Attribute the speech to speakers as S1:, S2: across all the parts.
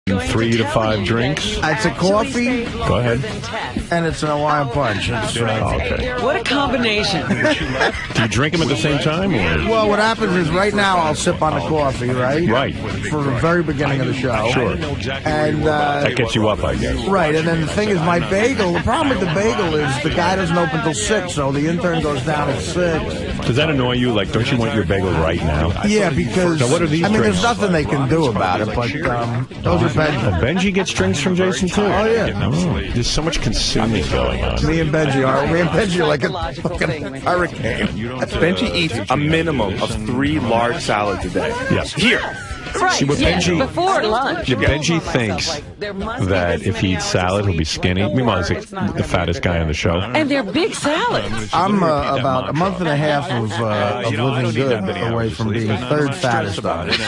S1: 3 to 5 drinks?
S2: It's a coffee.
S1: Go ahead.
S2: And it's an Hawaiian punch.
S1: Okay.
S3: What a combination.
S1: Do you drink them at the same time? Or?
S2: Well, what happens is right now I'll sip on the coffee, right?
S1: Right.
S2: For the very beginning of the show.
S1: Sure.
S2: And
S1: that gets you up, I guess.
S2: Right, and then the thing is my bagel, the problem with the bagel is the guy doesn't open till 6, so the intern goes down at 6.
S1: Does that annoy you? Like, don't you want your bagel right now?
S2: Yeah, because,
S1: now, what are these drinks?
S2: there's nothing they can do about it, but those are Benji.
S1: Benji gets drinks from Jason, too?
S2: Oh, yeah.
S1: Oh, there's so much consuming going on.
S2: Me and Benji are like a fucking hurricane.
S4: Benji eats a minimum of 3 large salads a day.
S1: Yes.
S4: Here.
S3: Right,
S1: See, Benji,
S3: before lunch.
S1: Benji thinks that if he eats salad, he'll be skinny. Meanwhile, he's like the fattest guy on the show.
S3: And they're big salads.
S2: I'm about a month and a half of living good away from being third fattest on it.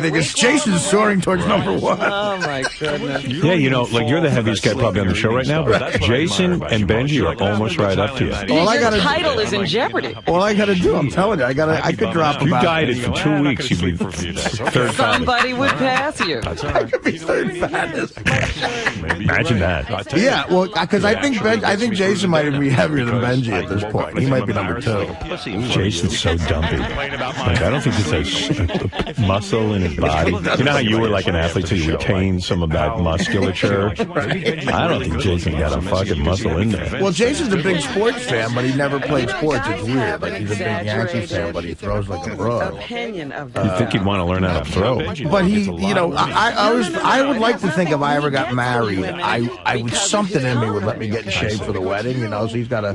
S2: Because Jason's soaring towards number 1.
S3: Oh, my goodness.
S1: Yeah, you're the heaviest guy probably on the show right now, but Jason and Benji are almost right up to you.
S3: Your title is in jeopardy.
S2: All I got to do, I'm telling you, I could drop
S1: You
S2: about...
S1: dieted for 2 weeks, you'd be third
S3: Somebody would pass you.
S2: I could be third fattest.
S1: Imagine that.
S2: Yeah, well, because I think Jason might even be heavier than Benji at this point. He might be number 2.
S1: Jason's so dumpy. Like, I don't think this has muscle in his body. You know how you were like an athlete, so you retain some of that musculature? I don't think Jason got a fucking muscle in there.
S2: Well, Jason's a big sports fan, but he never played sports. It's weird. Like, he's a big Yankees fan, but he throws like a pro.
S1: You think he'd want to learn how to throw?
S2: But he, I would like to think if I ever got married, I would, something in me would let me get in shape for the wedding, So he's got a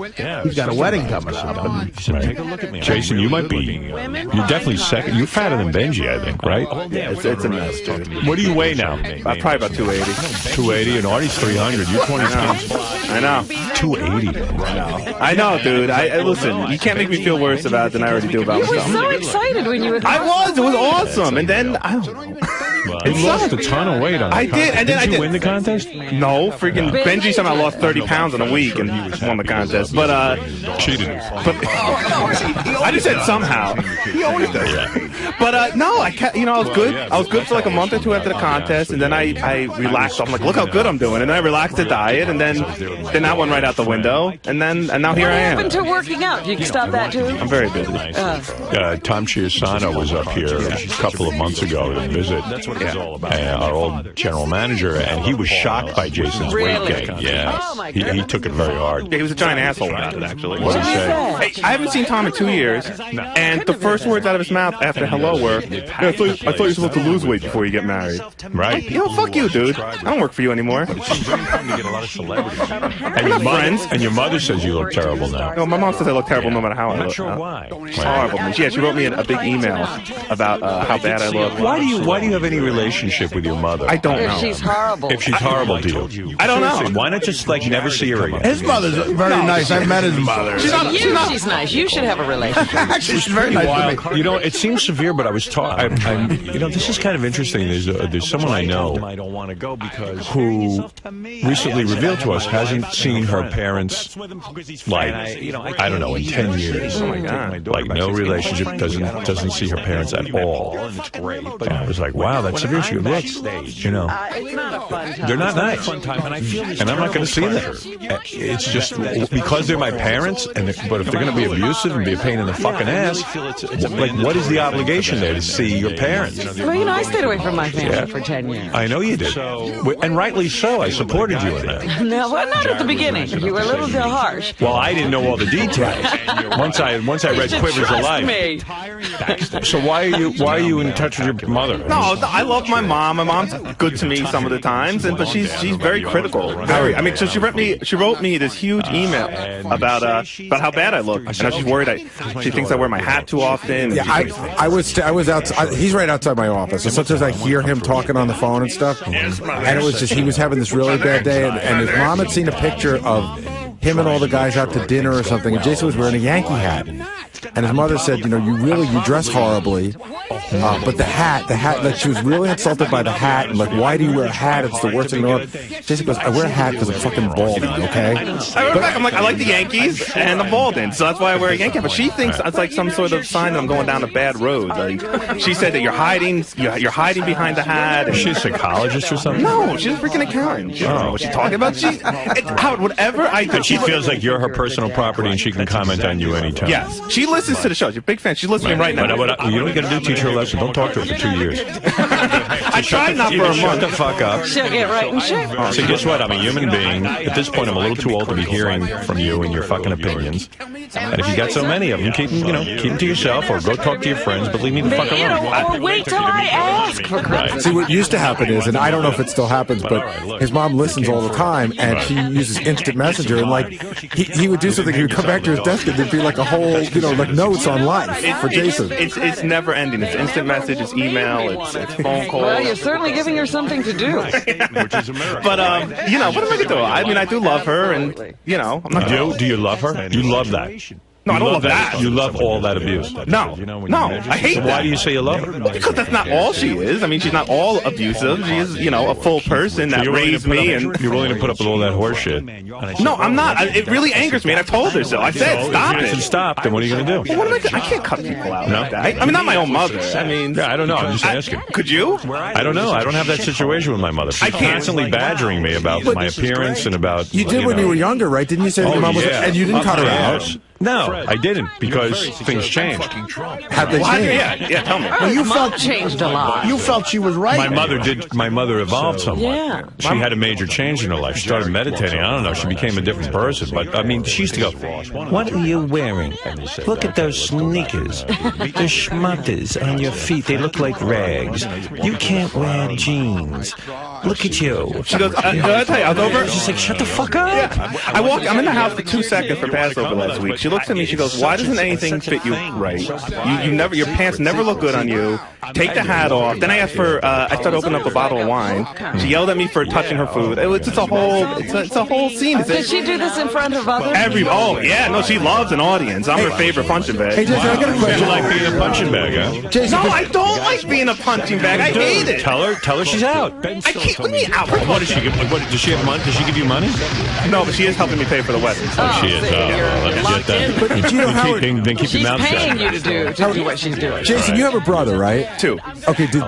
S2: wedding coming up.
S1: Take a look at me. Jason, you might be, you're definitely second. You're fatter than Benji, I think, right?
S4: Yeah, it's a mess, dude.
S1: What do you weigh now?
S4: Probably about 280.
S1: 280, and Artie's 300. You're 20 pounds.
S4: I know.
S1: 280.
S4: I know, dude. I listen. You can't make me feel worse about it than I already do about myself.
S3: You were so excited when you were.
S4: I was. It was awesome. And then I don't know.
S1: You lost a ton of weight on the contest.
S4: I did, and then
S1: did you win the contest?
S4: No, freaking Benji somehow lost 30 pounds in a week and won the contest. But
S1: cheated.
S4: But I just said somehow. He always does. Yeah. But no, I was good. I was good for like a month or 2 after the contest, and then I relaxed. I'm like, look how good I'm doing, and then I relaxed the diet, and then that went right out the window, and now here I am.
S3: What happened to working out? You can stop that too.
S4: I'm very busy.
S1: Tom Chiusano was up here a couple of months ago to visit. Our old general manager, and he was shocked by Jason's weight gain. Yeah,
S3: oh my
S1: he took it very hard.
S4: Yeah, he was a giant asshole about it, actually.
S1: What did he say?
S4: Hey, I haven't seen Tom in 2 years, and the first words out of his mouth after hello were, I thought you were supposed to lose weight before you get married.
S1: Right.
S4: Fuck you, dude. I don't work for you anymore.
S1: And your mother says you look terrible now.
S4: No, my mom says I look terrible no matter how I look.
S1: I'm not sure why.
S4: It's horrible. Yeah, she wrote me a big email about how bad I look.
S1: Why do you have any relationship with your mother?
S4: I don't know.
S3: If she's horrible.
S1: If she's horrible to you.
S4: I don't know.
S1: Why not just like never see her again?
S2: His mother's very nice. I've met his mother.
S3: She's nice. You should have a relationship.
S2: Actually, she's very nice to me.
S1: It seems severe, but I was taught. This is kind of interesting. There's someone I know who recently revealed to us hasn't seen her parents like I don't know in 10 years.
S4: Oh my God.
S1: Like no relationship. Doesn't see her parents at all. And I was like, wow, that's severe. She goes,
S3: It's not a fun time.
S1: they're not nice, and I'm not going to see them. It's just because they're my parents. But if they're going to be abusive and be a pain in the fucking ass, like what is the obligation there to see your parents?
S3: Well, I stayed away from my family for 10 years.
S1: I know you did, and rightly so. I supported you in that.
S3: No, well, not at the beginning. You were a little bit harsh.
S1: Well, I didn't know all the details. Once I read Quivers of Life.
S3: Me.
S1: So why are you in touch with your mother?
S4: No, I love my mom. My mom's good to me some of the times, but she's very critical. Very. I mean, so she wrote me this huge email about how bad I look, and how she's worried. She thinks I wear my hat too often.
S5: Yeah, I was outside. He's right outside my office, and sometimes I hear him talking on the phone and stuff. And it was just he was having this really bad day, and his mom had seen a picture of him and all the guys out to dinner or something, and Jason was wearing a Yankee hat. And his mother said, you know, you dress horribly, but the hat, like, she was really insulted by the hat, and like, why do you wear a hat? It's the worst thing in the world. Jason goes, I wear a hat because I'm fucking balding, okay?
S4: I went back, I'm like, I like the Yankees, and I'm balding, so that's why I wear a Yankee hat. But she thinks it's like some sort of sign that I'm going down a bad road. Like, she said that you're hiding behind the hat.
S1: Is she a psychologist or something?
S4: No, she's a freaking accountant. She doesn't know what she's talking about. Howard, whatever I do.
S1: But she feels like you're her personal property and she can comment on you anytime.
S4: Yes. She listens to the show. She's a big fan. She's listening right now.
S1: But you know what you got to do? Teach her a lesson. Don't talk to her for 2 years.
S4: I tried not for a month.
S1: Shut the fuck up.
S3: She'll get right in shape.
S1: So guess what? I'm a human being. At this point, I'm a little too old to be hearing from you and your fucking opinions. And if you got so many of them, keep them to yourself or go talk to your friends, but leave me the fuck alone.
S3: Or wait till I ask for Christmas.
S5: See, what used to happen is, and I don't know if it still happens, but his mom listens all the time, and she uses instant messenger, and like he would do something, he would come back to his desk, and there'd be like a whole, like notes on life for Jason.
S4: It's never ending. It's instant message, it's email, it's phone calls.
S3: Well, you're certainly giving her something to do.
S1: Which is America.
S4: But what am I gonna do? I mean, I do love her, and I'm not.
S1: Do you love her? You love that?
S4: No, I don't love that.
S1: You love all that abuse.
S4: No, I hate that.
S1: Why do you say you love her?
S4: Well, because that's not all she is. I mean, she's not all abusive. She is, a full person that raised me. And
S1: you're willing to put up with all that horse shit?
S4: No, I'm not. It really angers me, and I told her so. I said, stop it.
S1: Stop. Then what are you going to do?
S4: Well, what am I doing? I can't cut people out like that. I mean, not my own mother. I mean,
S1: I don't know. I'm just asking.
S4: Could you?
S1: I don't know. I don't have that situation with my mother. She's constantly badgering me about my appearance and about.
S5: You did when you were younger, right? Didn't you say your mom was? And you didn't cut her out.
S1: No, I didn't, because things changed.
S5: Have they changed?
S4: Yeah, tell me.
S2: Well, you felt
S3: changed a lot.
S2: You felt she was right.
S1: My mother evolved somewhat.
S3: Yeah.
S1: She had a major change in her life. She started meditating. I don't know. She became a different person. But, I mean, she used to go, what are you wearing? Look at those sneakers. The schmutters on your feet. They look like rags. You can't wear jeans. Look at you.
S4: She goes, did I tell you, I was over?
S1: She's like, shut the fuck up.
S4: Yeah. I'm in the house for 2 seconds for Passover last week. She looks at me, she goes, why doesn't anything fit you right? Your pants never look good on you. Take the hat off. Then I asked for, I started opening up a bottle of wine. She yelled at me for touching her food. It's a whole scene.
S3: Did she do this in front of others?
S4: She loves an audience. I'm her favorite punching bag.
S5: Hey, Jason, I got a question.
S1: You like being a punching bag, huh?
S5: Jason,
S4: No, I don't like being a punching bag. I hate it.
S1: Tell her she's out.
S4: I can't. What do you mean out?
S1: What does she give? Does she have money? Does she give you money?
S4: No, but she is helping me pay for the wedding.
S1: She is. Let me get that.
S5: But you know, Howard,
S1: then keep your mouth shut.
S3: She's paying you to do what she's doing.
S5: Jason, you have a brother, right?
S4: 2.
S5: Okay. Do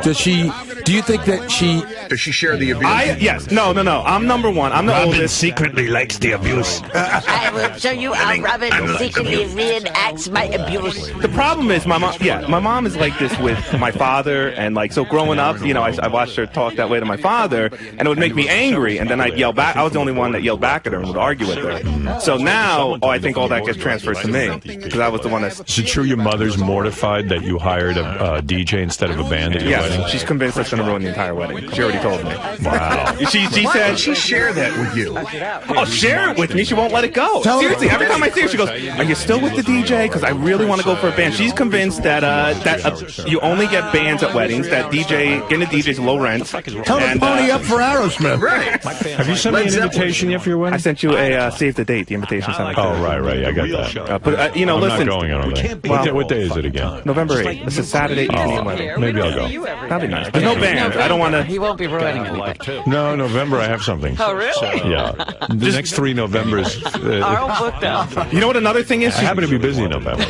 S5: you think that she?
S6: Does she share the abuse?
S4: Yes. No. I'm number 1. I'm the oldest.
S1: Secretly likes the abuse.
S7: I will show you how Robin secretly reenacts my abuse.
S4: The problem is my mom is like this with my father, and like, so growing up, I watched her talk that way to my father, and it would make me angry, and then I'd yell back. I was the only one that yelled back at her and would argue with her. So now, I think all that gets transferred to me, because I was the one that's...
S1: Is it true your mother's mortified that you hired a DJ instead of a band at your wedding?
S4: Yes, she's convinced that's going to ruin the entire wedding. She already told me.
S1: Wow.
S4: She said...
S6: She share that with you.
S4: Oh, share it with me. She won't let it go. Seriously, every time I see her, she goes, are you still with the DJ? Because I really want to go for a band. She's convinced that you only get bands at weddings, that getting a DJ is low rent.
S2: Tell her to pony up for Aerosmith.
S6: Right.
S1: Have you sent me an invitation yet for your wedding?
S4: I sent you a save the date, the invitation.
S1: Oh, right. I got that.
S4: But
S1: I'm
S4: listen.
S1: not going on that. What day is it again?
S4: November 8th. This is Saturday evening wedding.
S1: Maybe I'll go.
S4: That'd be nice. There's no band. I don't want to.
S3: He won't be ruining anything.
S1: No, November I have something.
S3: Oh, really?
S1: Yeah. The next 3 Novembers.
S3: Are all booked out.
S4: You know what another thing is?
S1: I happen to be busy in November.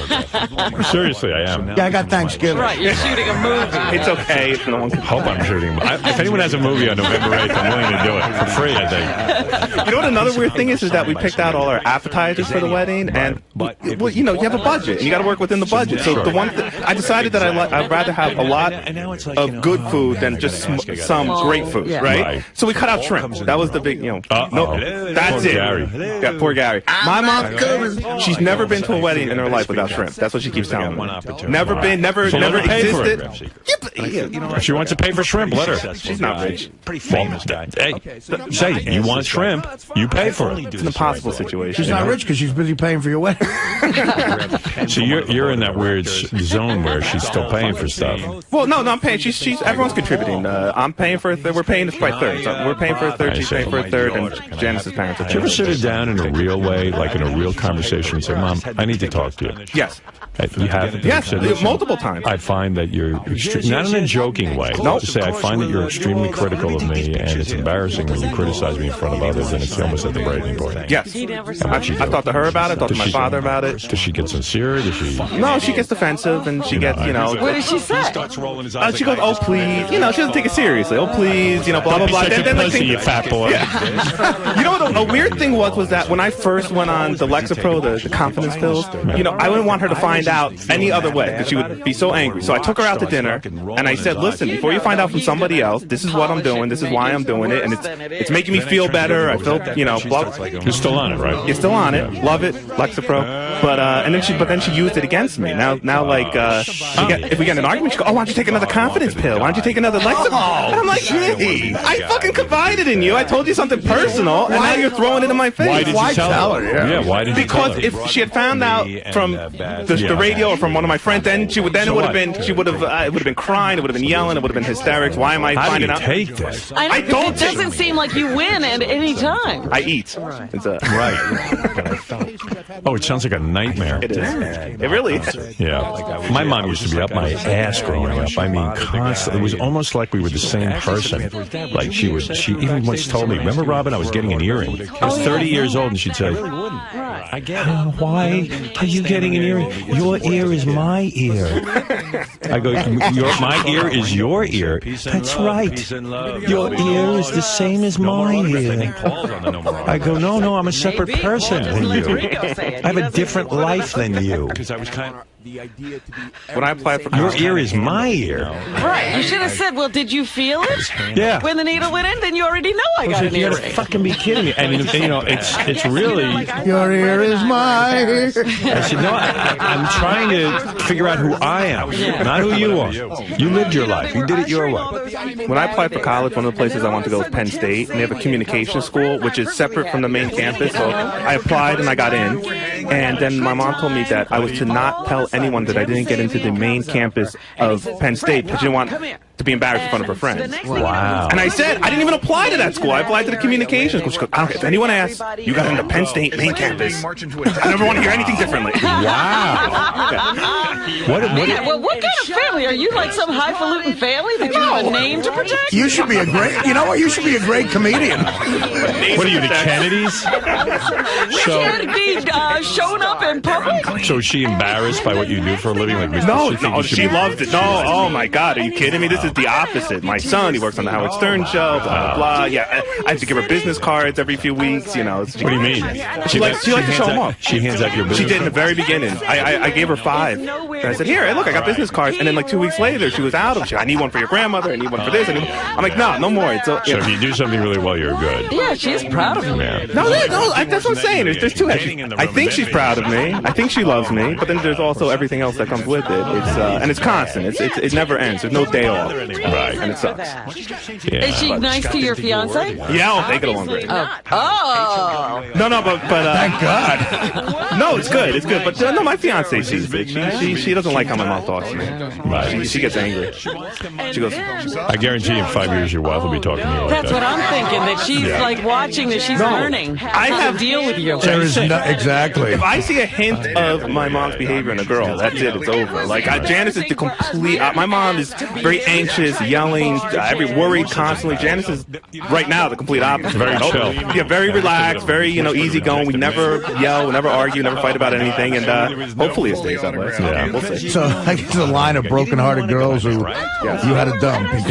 S1: Seriously, I am.
S2: Yeah, I got Thanksgiving.
S3: Right, you're shooting a movie.
S4: It's okay. No one can
S1: Hope I'm shooting. If anyone has a movie on November 8th, I'm willing to do it for free, I think.
S4: You know what another weird thing is that we picked out all our appetizers for the wedding, and you have a budget, and you got to work within the budget. So the one I decided that I'd rather have a lot of good food than just some great food, right? So we cut out shrimp. That was the big, that's
S1: Poor
S4: it.
S1: Gary.
S4: Yeah, poor Gary. My mom, she's never been to a wedding in her life without shrimp. That's what she keeps telling me. Never been, never existed.
S1: If she wants to pay for shrimp, let her.
S4: She's not rich.
S1: Pretty famous guy. Hey, say you want shrimp, you pay for it.
S4: It's an impossible situation.
S2: She's not rich because she's busy paying for your wedding.
S1: So you're in that weird zone where she's still paying for stuff.
S4: Well, no, I'm paying. She's everyone's contributing. I'm paying for a third. We're paying by thirds. We're paying for a third. She's paying for a third, and Janice's parents are
S1: Did you
S4: paying.
S1: ever sit her down in a real way, like in a real conversation, and say, "Mom, I need to talk to you"?
S4: Yes.
S1: You have?
S4: Yes, multiple times.
S1: I find that you're not in a joking way.
S4: Nope.
S1: To say I find that you're extremely critical of me, and it's embarrassing when you criticize me in front of others, and it's almost at the breaking point.
S4: Yes. I talked to her about it. Talked to my father about it.
S1: Does she get sincere? Does she?
S4: No, she gets defensive, and she gets,
S3: What did she say?
S4: She goes, "Oh, please," she doesn't take it seriously. "Oh, please," blah blah blah.
S1: You fat boy.
S4: You know what? A weird thing was that when I first went on the Lexapro, the confidence pills, I wouldn't want her to find out any other way because she would be so angry. So I took her out to dinner, and I said, "Listen, before you find out from somebody else, this is what I'm doing. This is why I'm doing it, and it's making me feel better. I feel, blah."
S1: You're still on it, right?
S4: You're still on it. Love it, Lexapro. But then she used it against me. Now if we get in an argument, she goes, "Oh, why don't you take another confidence pill? Why don't you take another Lexapro?" And I'm like, "Hey, I fucking confided in you. I told you something personal, and now you're throwing it in my face."
S1: Why did you tell her? Yeah, why did you tell her?
S4: Because if she had found out from the radio or from one of my friends, then it would have been crying, it would have been yelling, it would have been hysterics. Why am I finding out?
S1: How do you take this?
S3: I don't. It doesn't seem like you win at any time.
S4: I eat. It's
S1: Right. Oh, it sounds like a nightmare.
S4: It is. It really is.
S1: Yeah. My mom used to be up my ass growing up. I mean, constantly. It was almost like we were the same person. Like she even once told me, remember, Robin, I was getting an earring. I was 30 years old, and she'd say, I get it. Why are you getting an earring? Your ear is my ear. I go, my ear is your ear. That's right. Your ear is the same as my ear. I go, no, I'm a separate person than you. I have a different life than you.
S4: When I applied for
S1: your ear is my ear.
S3: Right. You should have said, well, did you feel it?
S1: Yeah.
S3: When the needle went in, then you already know I got an
S1: You
S3: earring.
S1: gotta fucking be kidding me. I mean, it's really.
S2: Your ear is my ear.
S1: I said, no, I'm trying to figure out who I am, not who you are. You lived your life. You did it your way.
S4: When I applied for college, one of the places I wanted to go was Penn State, and they have a communication school, which is separate from the main campus. So I applied and I got in, and then my mom told me that I was to not tell anyone that I didn't get into the main campus of Penn State because she didn't want to be embarrassed in front of her friends.
S1: Wow.
S4: And I said, I didn't even apply to that school. I applied to the communications school. She goes, I don't care. If anyone asks, you got into Penn State main campus. I never want to hear anything differently.
S1: Wow. What
S3: kind of family? Are you like some highfalutin family that you have a name to protect?
S2: You should be a great, you should be a great comedian.
S1: What are you, the Kennedys?
S3: So, should be shown up in public?
S1: So is she embarrassed by what you do for a living? Like,
S4: No, she loved it. No, oh my God, are you kidding me? This is the opposite. My son, he works on the Howard Stern show, blah, blah, blah. Yeah, I have to give her business cards every few weeks,
S1: What do you mean?
S4: She likes to show them off.
S1: She hands out your business
S4: She did in the very beginning. I gave her 5. And I said, here, hey, look, I got business cards. And then like 2 weeks later, she was out of shit. I need one for your grandmother. I need one for this. I'm like, no more.
S1: So if you do something really well, you're good.
S3: Yeah, she's proud of you.
S1: Yeah.
S4: No, that's what I'm saying. There's two heads. I think she's proud of me. I think she loves me. But then there's also everything else that comes with it. And it's constant. It never ends. There's no day off.
S1: Right.
S4: And it sucks.
S1: Yeah.
S3: Is she nice to your fiance?
S4: Yeah, they get along great.
S3: Oh.
S4: No, but
S2: Thank God.
S4: no, it's good. It's good. But no, my fiance sees it. She doesn't like how my mom talks to me.
S1: Right.
S4: She gets angry. She goes,
S1: I guarantee in 5 years your wife will be talking to you like
S3: That's
S1: that.
S3: what I'm thinking, that she's like watching, that she's learning how to deal with you.
S2: There is
S6: exactly.
S4: if I see a hint of my mom's behavior in a girl, that's it. It's over. Like Janice is the complete. My mom is very anxious, yelling, worried constantly. Janice is right now the complete opposite.
S1: Very chill.
S4: Yeah, very relaxed, very easygoing. We never yell, we never argue, never fight about anything, and hopefully it stays that way. So,
S1: Yeah.
S4: we'll see.
S2: So I get the line of broken-hearted girls who you had to dump because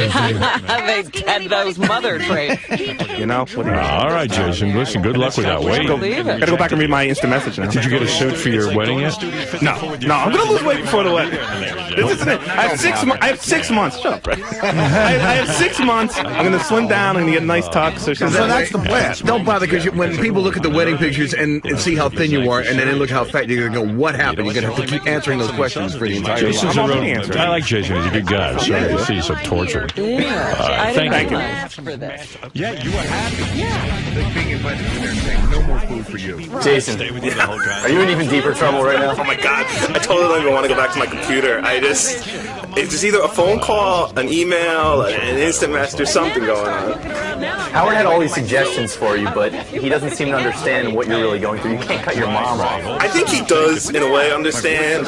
S3: They had those mother traits.
S4: What do you
S1: All right, Jason. Listen, good luck with that. Wait.
S3: Believe it.
S4: Gotta go back and read my instant message now.
S1: Did you get a suit for your wedding yet?
S4: No, I'm gonna lose weight before the wedding. This isn't it. I have 6 months. Shut up. right. I have 6 months. I'm going to slim down. I'm going to get a nice tux. So
S2: that's the plan.
S6: Don't bother, because when people look at the wedding pictures and see how thin you are, and then they look how fat, you're going to go, what happened? You're going to have to keep answering those questions for the entire
S1: Jason's
S6: life.
S1: I like Jason. He's a good guy. I'm sorry to see so tortured.
S3: Thank you.
S1: Yeah, you were happy.
S6: Being invited to their thing, no more food for you.
S8: Jason, are you in even deeper trouble right now?
S4: Oh my God, I totally don't even want to go back to my computer. It's just either a phone call, an email, an instant message, or something going on.
S8: Howard had all these suggestions for you, but he doesn't seem to understand what you're really going through. You can't cut your mom off.
S4: I think he does, in a way, understand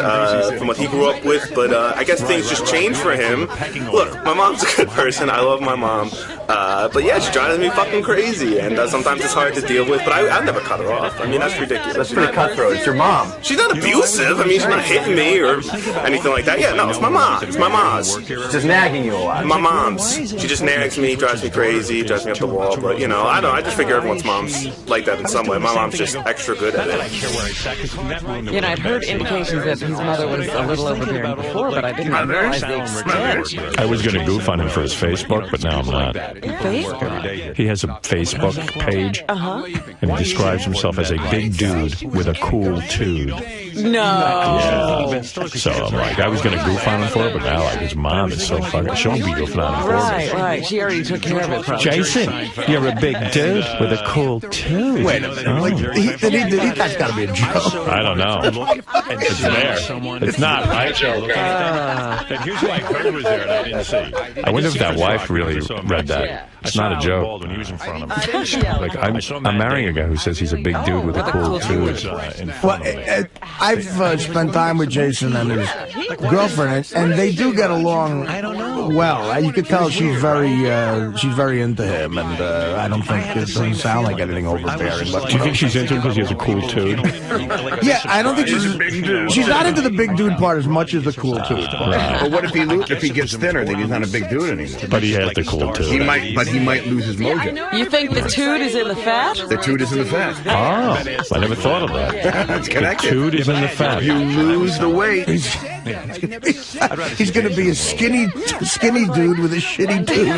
S4: from what he grew up with, but I guess things just changed for him. Look, my mom's a good person. I love my mom. But yeah, she drives me fucking crazy, and sometimes it's hard to deal with, but I'll never cut her off. I mean, that's ridiculous.
S8: That's pretty cutthroat. It's your mom.
S4: She's not abusive. I mean, she's not hitting me or anything like that. Yeah, no, it's my mom. It's my mom's.
S8: She's just nagging you a lot.
S4: My mom's. She just nags me, drives me crazy, drives me up the wall. But, you know, I just figure everyone's mom's like that in some way. My mom's just extra good at it.
S3: You know, I'd heard indications that his mother was a little overbearing before, but I didn't realize the extent.
S1: I was going to goof on him for his Facebook, but now I'm not.
S3: Facebook?
S1: He has a Facebook page, and he describes himself as a big dude with a cool tude.
S3: No.
S1: Yeah. So I'm like, I was going to goof on him for it, but now like his mom is so fucking. She won't be goofing on him for it.
S3: Right. She already took care of it. Probably.
S1: Jason, you're a big dude with a cool tude.
S2: Wait a minute. That's got to be a joke.
S1: I don't know. It's there. It's not, right?
S9: And here's who I heard was there and I didn't see.
S1: I wonder if that wife really read that. It's not a joke.
S9: When he was in front of me.
S1: Like I'm marrying a guy who says he's a big dude with a cool tude.
S2: Well, I've spent time with Jason and his girlfriend, and they do get along well. You could tell she's very into him, and I don't think it doesn't sound like anything overbearing. But
S1: do you think she's into him because he has a cool tude?
S2: Yeah, I don't think she's not into the big dude part as much as the cool tude.
S1: Right.
S6: But what if he gets thinner? Then he's not a big dude anymore.
S1: But he has the cool tude.
S6: He might lose his mojo.
S3: You think the tude is in the fat?
S6: The tude is in the fat.
S1: Oh, I never thought of that.
S6: It's connected.
S1: The tude is in the fat.
S6: You lose the weight.
S2: He's going to be a skinny dude with a shitty tude.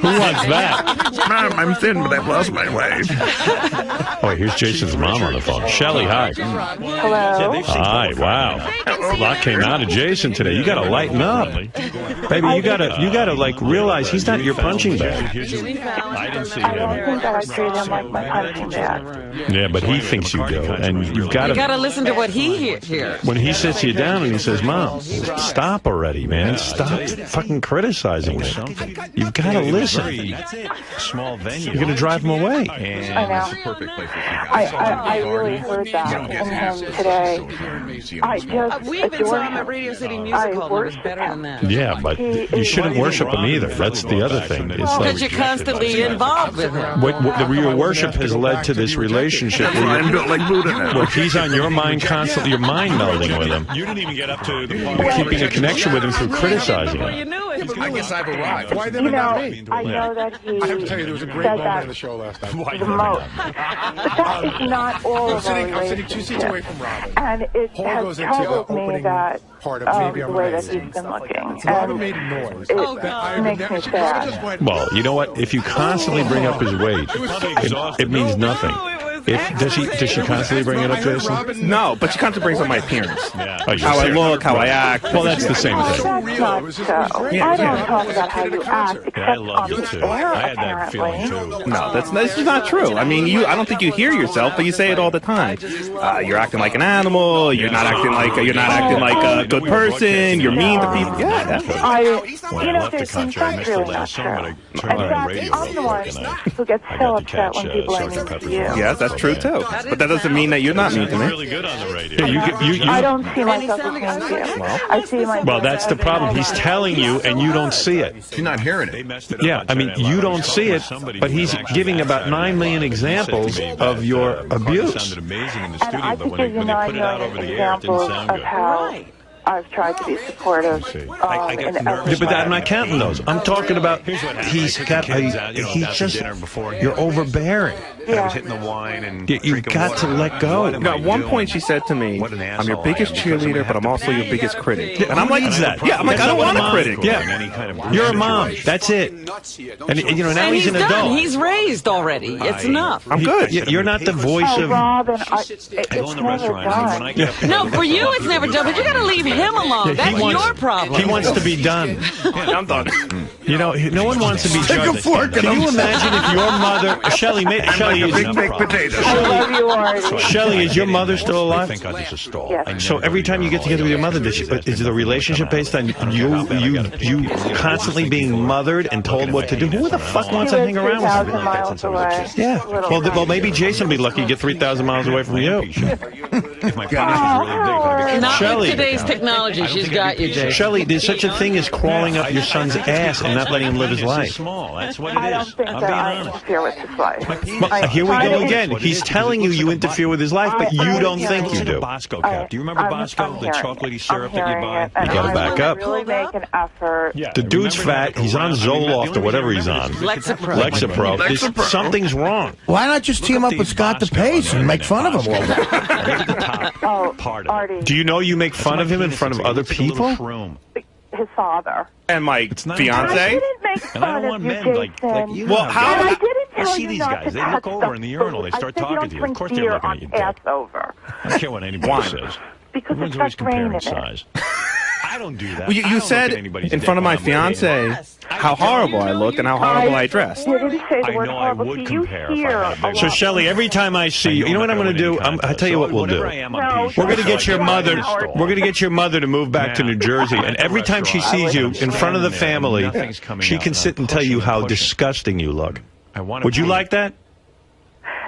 S1: Who wants that?
S6: Mom, I'm thin, but I've lost my weight.
S1: Oh, here's Jason's mom on the phone. Shelly, hi.
S10: Hello.
S1: Hi, wow. A lot came out of Jason today. You got to lighten up. Baby, you got to like realize he's not your punching bag.
S10: I don't think that I treat him like my punching bag.
S1: Yeah, but he thinks you do. And you've got
S3: to listen to what he hears.
S1: When he sits you down and he says, Mom, stop already, man. Stop fucking criticizing me. You've got to listen. You're going to drive him away.
S10: I know. I really heard that in him today. I just
S3: we even saw him at Radio City Music Hall. He was better than that.
S1: Yeah, but you shouldn't worship him either. That's the other thing.
S3: Because you're constantly involved with him.
S1: Your worship has led to this relationship where he's on your mind constantly. Your mind melding with him.
S9: You didn't even get up to the
S1: You're keeping a connection with him through criticizing him.
S6: I guess I've arrived.
S10: Why them and not me? I know that he
S9: I have to tell you, there was a great moment on the show last night.
S10: the most. But that is not all of our
S9: I'm sitting 2 seats away from Robin.
S10: And it
S9: Paul
S10: has
S9: goes into the
S10: troubled me
S9: opening
S10: that
S9: part of Maybe I'm
S10: the way that
S9: Racist.
S10: he's been looking.
S9: So Robin
S10: And
S9: made a noise.
S10: it
S9: I
S10: makes
S9: never-
S10: me
S9: she
S10: sad.
S9: just went,
S1: Well, you know what? If you constantly bring up his weight, it means nothing. Does she constantly bring it up, Jason?
S4: No, but she constantly brings up my appearance.
S1: Oh,
S4: How I look, how I act.
S1: Well, that's the same thing.
S10: That's not so. I don't talk about how you act, except on the air,
S1: I had that feeling
S10: apparently.
S1: too.
S4: No, that's not true. I mean, I don't think you hear yourself, but you say it all the time. You're acting like an animal. You're not acting like a good person. You're mean to people. Yeah.
S10: Jason, that's really not true. In fact, I'm the one who gets so upset when people are mean to you.
S4: Yes, that's true too. But that doesn't mean that you're not mean to me.
S9: really good on the radio.
S10: I don't see myself as mean to you. I see myself.
S1: Well, that's the problem. He's telling you, and you don't see it.
S6: You're not hearing it.
S1: Yeah, I mean, you don't see it, but he's giving about 9 million examples of your abuse.
S10: And I could give you 9 million examples of how I've tried to be supportive.
S1: But I'm not counting those. I'm talking about he's just, you're overbearing.
S10: Yeah.
S9: I was hitting the wine and
S1: You've got to let go.
S4: At one point, she said to me, "I'm your biggest cheerleader, but I'm also your biggest critic." And I'm like,
S1: that?
S4: "Yeah, I'm like, I don't want a critic."
S1: Yeah, you're a mom. That's it. And now
S3: And
S1: he's an
S3: done.
S1: adult.
S3: He's raised already. It's enough.
S4: I'm good.
S1: You're not the voice of.
S10: Robin, it's never done.
S3: No, for you it's never done, but you got to leave him alone. That's your problem.
S1: He wants to be done.
S4: I'm done.
S1: You know, no one wants to be judged. Can you imagine if your mother, Shelley, is
S6: big baked potato.
S10: I love you, Artie.
S1: Shelley, is your mother still alive?
S10: Yes.
S1: So every time you get together with your mother, is the relationship based on you constantly being mothered and told what to do? Who the fuck wants to hang around with something like that?
S10: Miles away.
S1: Yeah. Well, maybe Jason will be lucky to get 3,000 miles away from you.
S9: If my penis was really big,
S3: Not
S1: Shelley.
S3: with today's technology. She's got you, Jay.
S1: Shelley, there's such a thing as crawling up your son's ass and not letting him live his life.
S9: small. That's what it
S10: I don't
S9: is.
S10: think
S9: I'm
S10: that
S9: being
S10: I
S9: honest.
S10: interfere with his life.
S1: Well, here we go again. He's telling you interfere with his life, but you don't think you do.
S9: Bosco cap. Do you remember Bosco, the chocolatey syrup that you buy?
S1: You gotta back up.
S10: Really make an effort.
S1: The dude's fat. He's on Zoloft or whatever he's on.
S3: Lexapro.
S1: Something's wrong.
S2: Why not just team up with Scott DePace and make fun of him all day?
S10: Oh, Artie,
S1: Do you know you make fun of him in front of other people?
S10: his father.
S4: And my
S10: I
S4: fiance.
S10: didn't make
S9: And I
S10: fun
S9: don't
S10: of
S9: want
S10: you,
S9: men
S10: Jason.
S9: like you.
S4: Well, how-
S10: And I didn't
S9: I
S10: tell
S9: see
S10: you
S9: these
S10: not
S9: guys.
S10: to
S9: They
S10: touch
S9: look over in the urinal. They
S10: food.
S9: start
S10: I said
S9: talking to you. Of course they're
S10: beer
S9: looking
S10: on
S9: at you.
S10: Passover.
S9: I don't care what anybody
S4: Why?
S9: says.
S10: Because
S9: Everyone's
S10: it's
S9: always
S10: got grain in
S9: comparing
S10: it.
S9: size. I don't do that.
S4: Well, you said in front of my fiance how horrible I look and how horrible I dress.
S10: You didn't say the
S9: I
S10: word
S9: know I
S10: horrible.
S9: would
S10: See, you
S9: compare if I
S10: hear
S9: had bigger-
S10: a
S1: So
S10: lot.
S1: Shelley, every time I see you, you know what I'm going to do? I'll tell you what we'll do. We're going to get your mother. We're going to get your mother to move back to New Jersey, and every time she sees you in front of the family, she can sit and tell you how disgusting you look. Would you like that?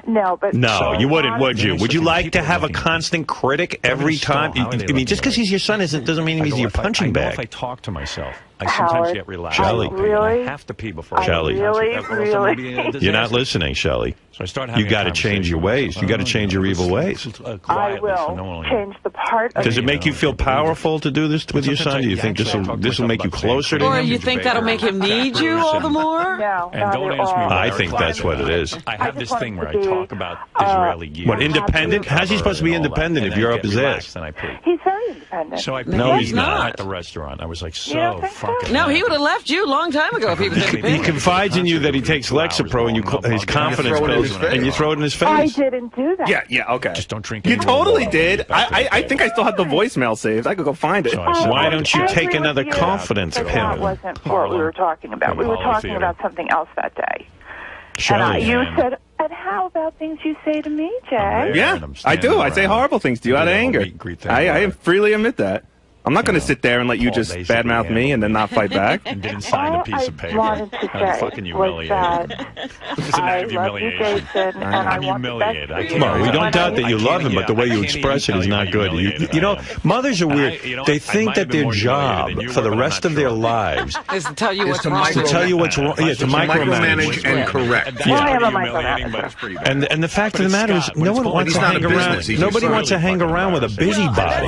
S10: No, but
S1: No, you wouldn't, would you? Would you like to have a constant critic every time? I mean, just because he's your son doesn't mean he's your punching
S9: If I
S1: bag.
S9: talk to myself, I sometimes
S10: Howard,
S9: get relaxed.
S1: Shelley.
S10: Really?
S9: I have to pee before.
S1: Shelley.
S10: Really?
S1: You're not listening, Shelley.
S9: So I start
S1: You got to change your ways. You got to change your evil ways.
S10: I will change the part of
S1: Does it make you feel powerful to do this with your son? Do you think this will make you closer to
S3: Or
S1: him?
S3: you think that'll make him need you all the more?
S10: No,
S9: And
S10: not
S9: don't
S10: at
S9: ask me
S10: all.
S1: I think that's what it is.
S9: I have this thing where I
S10: just
S9: talk about Israeli gear.
S1: What, independent? How's he supposed to be independent if you're up his ass?
S9: And I pee.
S10: He's very independent.
S9: So I
S1: No, he's
S9: peed
S1: not.
S9: at the restaurant. I was like,
S10: You don't
S9: so
S10: think so?
S9: fucking.
S3: No, he would have left you a long time ago if he was
S1: He confides in you that he takes Lexapro and his confidence goes, and you throw it in his
S10: I
S1: face.
S10: didn't do that.
S4: Yeah, okay.
S9: Just don't drink
S4: You
S9: any more
S4: totally
S9: water.
S4: did. I think I still have the voicemail saved. I could go find it.
S9: So I said,
S1: Why don't you
S10: I
S1: take
S10: agree
S1: another
S10: with you,
S1: confidence
S10: but that
S1: pill?
S10: wasn't what we were talking about. We were
S9: Apollo
S10: talking
S9: Theater.
S10: about something else that day. And
S1: Shelley.
S10: you said, and how about things you say to me, Jay?
S4: Yeah, I do. I say horrible things to you out of anger. I freely admit that. I'm not going to sit there and let you just badmouth me and then not fight back.
S9: And didn't sign a piece of paper.
S10: All I wanted to
S9: That was
S10: say
S9: fucking
S10: was
S9: humiliating.
S10: that
S9: It's an
S10: I
S9: act of
S10: love you,
S9: humiliation.
S10: Jason, and I
S9: I'm
S10: want the best
S9: humiliated.
S10: for
S9: I
S10: you.
S9: can't-
S1: Well, we don't doubt that you
S9: I
S1: love him,
S9: can't
S1: but the way
S9: even-
S1: you
S9: I can't
S1: express it
S9: even
S1: is
S9: tell
S1: not
S9: you
S1: good.
S9: how humiliated
S1: You know,
S9: I am.
S1: mothers are weird.
S9: you know
S1: They
S9: what? I
S1: think
S9: might
S1: that
S9: have been
S1: their
S9: more
S1: job
S9: humiliated than you
S1: for
S9: were,
S1: the
S9: but I'm
S1: rest
S9: not
S1: of their
S9: sure.
S1: lives
S3: Is to tell you what's
S6: to
S3: wrong.
S1: to tell you what's wrong. Yeah, to
S6: micromanage and correct.
S9: That's
S10: Well, I am
S9: pretty
S10: a
S9: humiliating, but
S10: micromanager.
S9: it's pretty bad.
S1: And the fact of the
S9: But
S1: matter is,
S9: Scott,
S1: no
S9: when
S1: one
S9: it's
S1: wants to
S6: He's not
S1: hang
S6: a
S1: around.
S6: business. He's
S1: Nobody
S6: just
S1: wants to hang around with a busybody.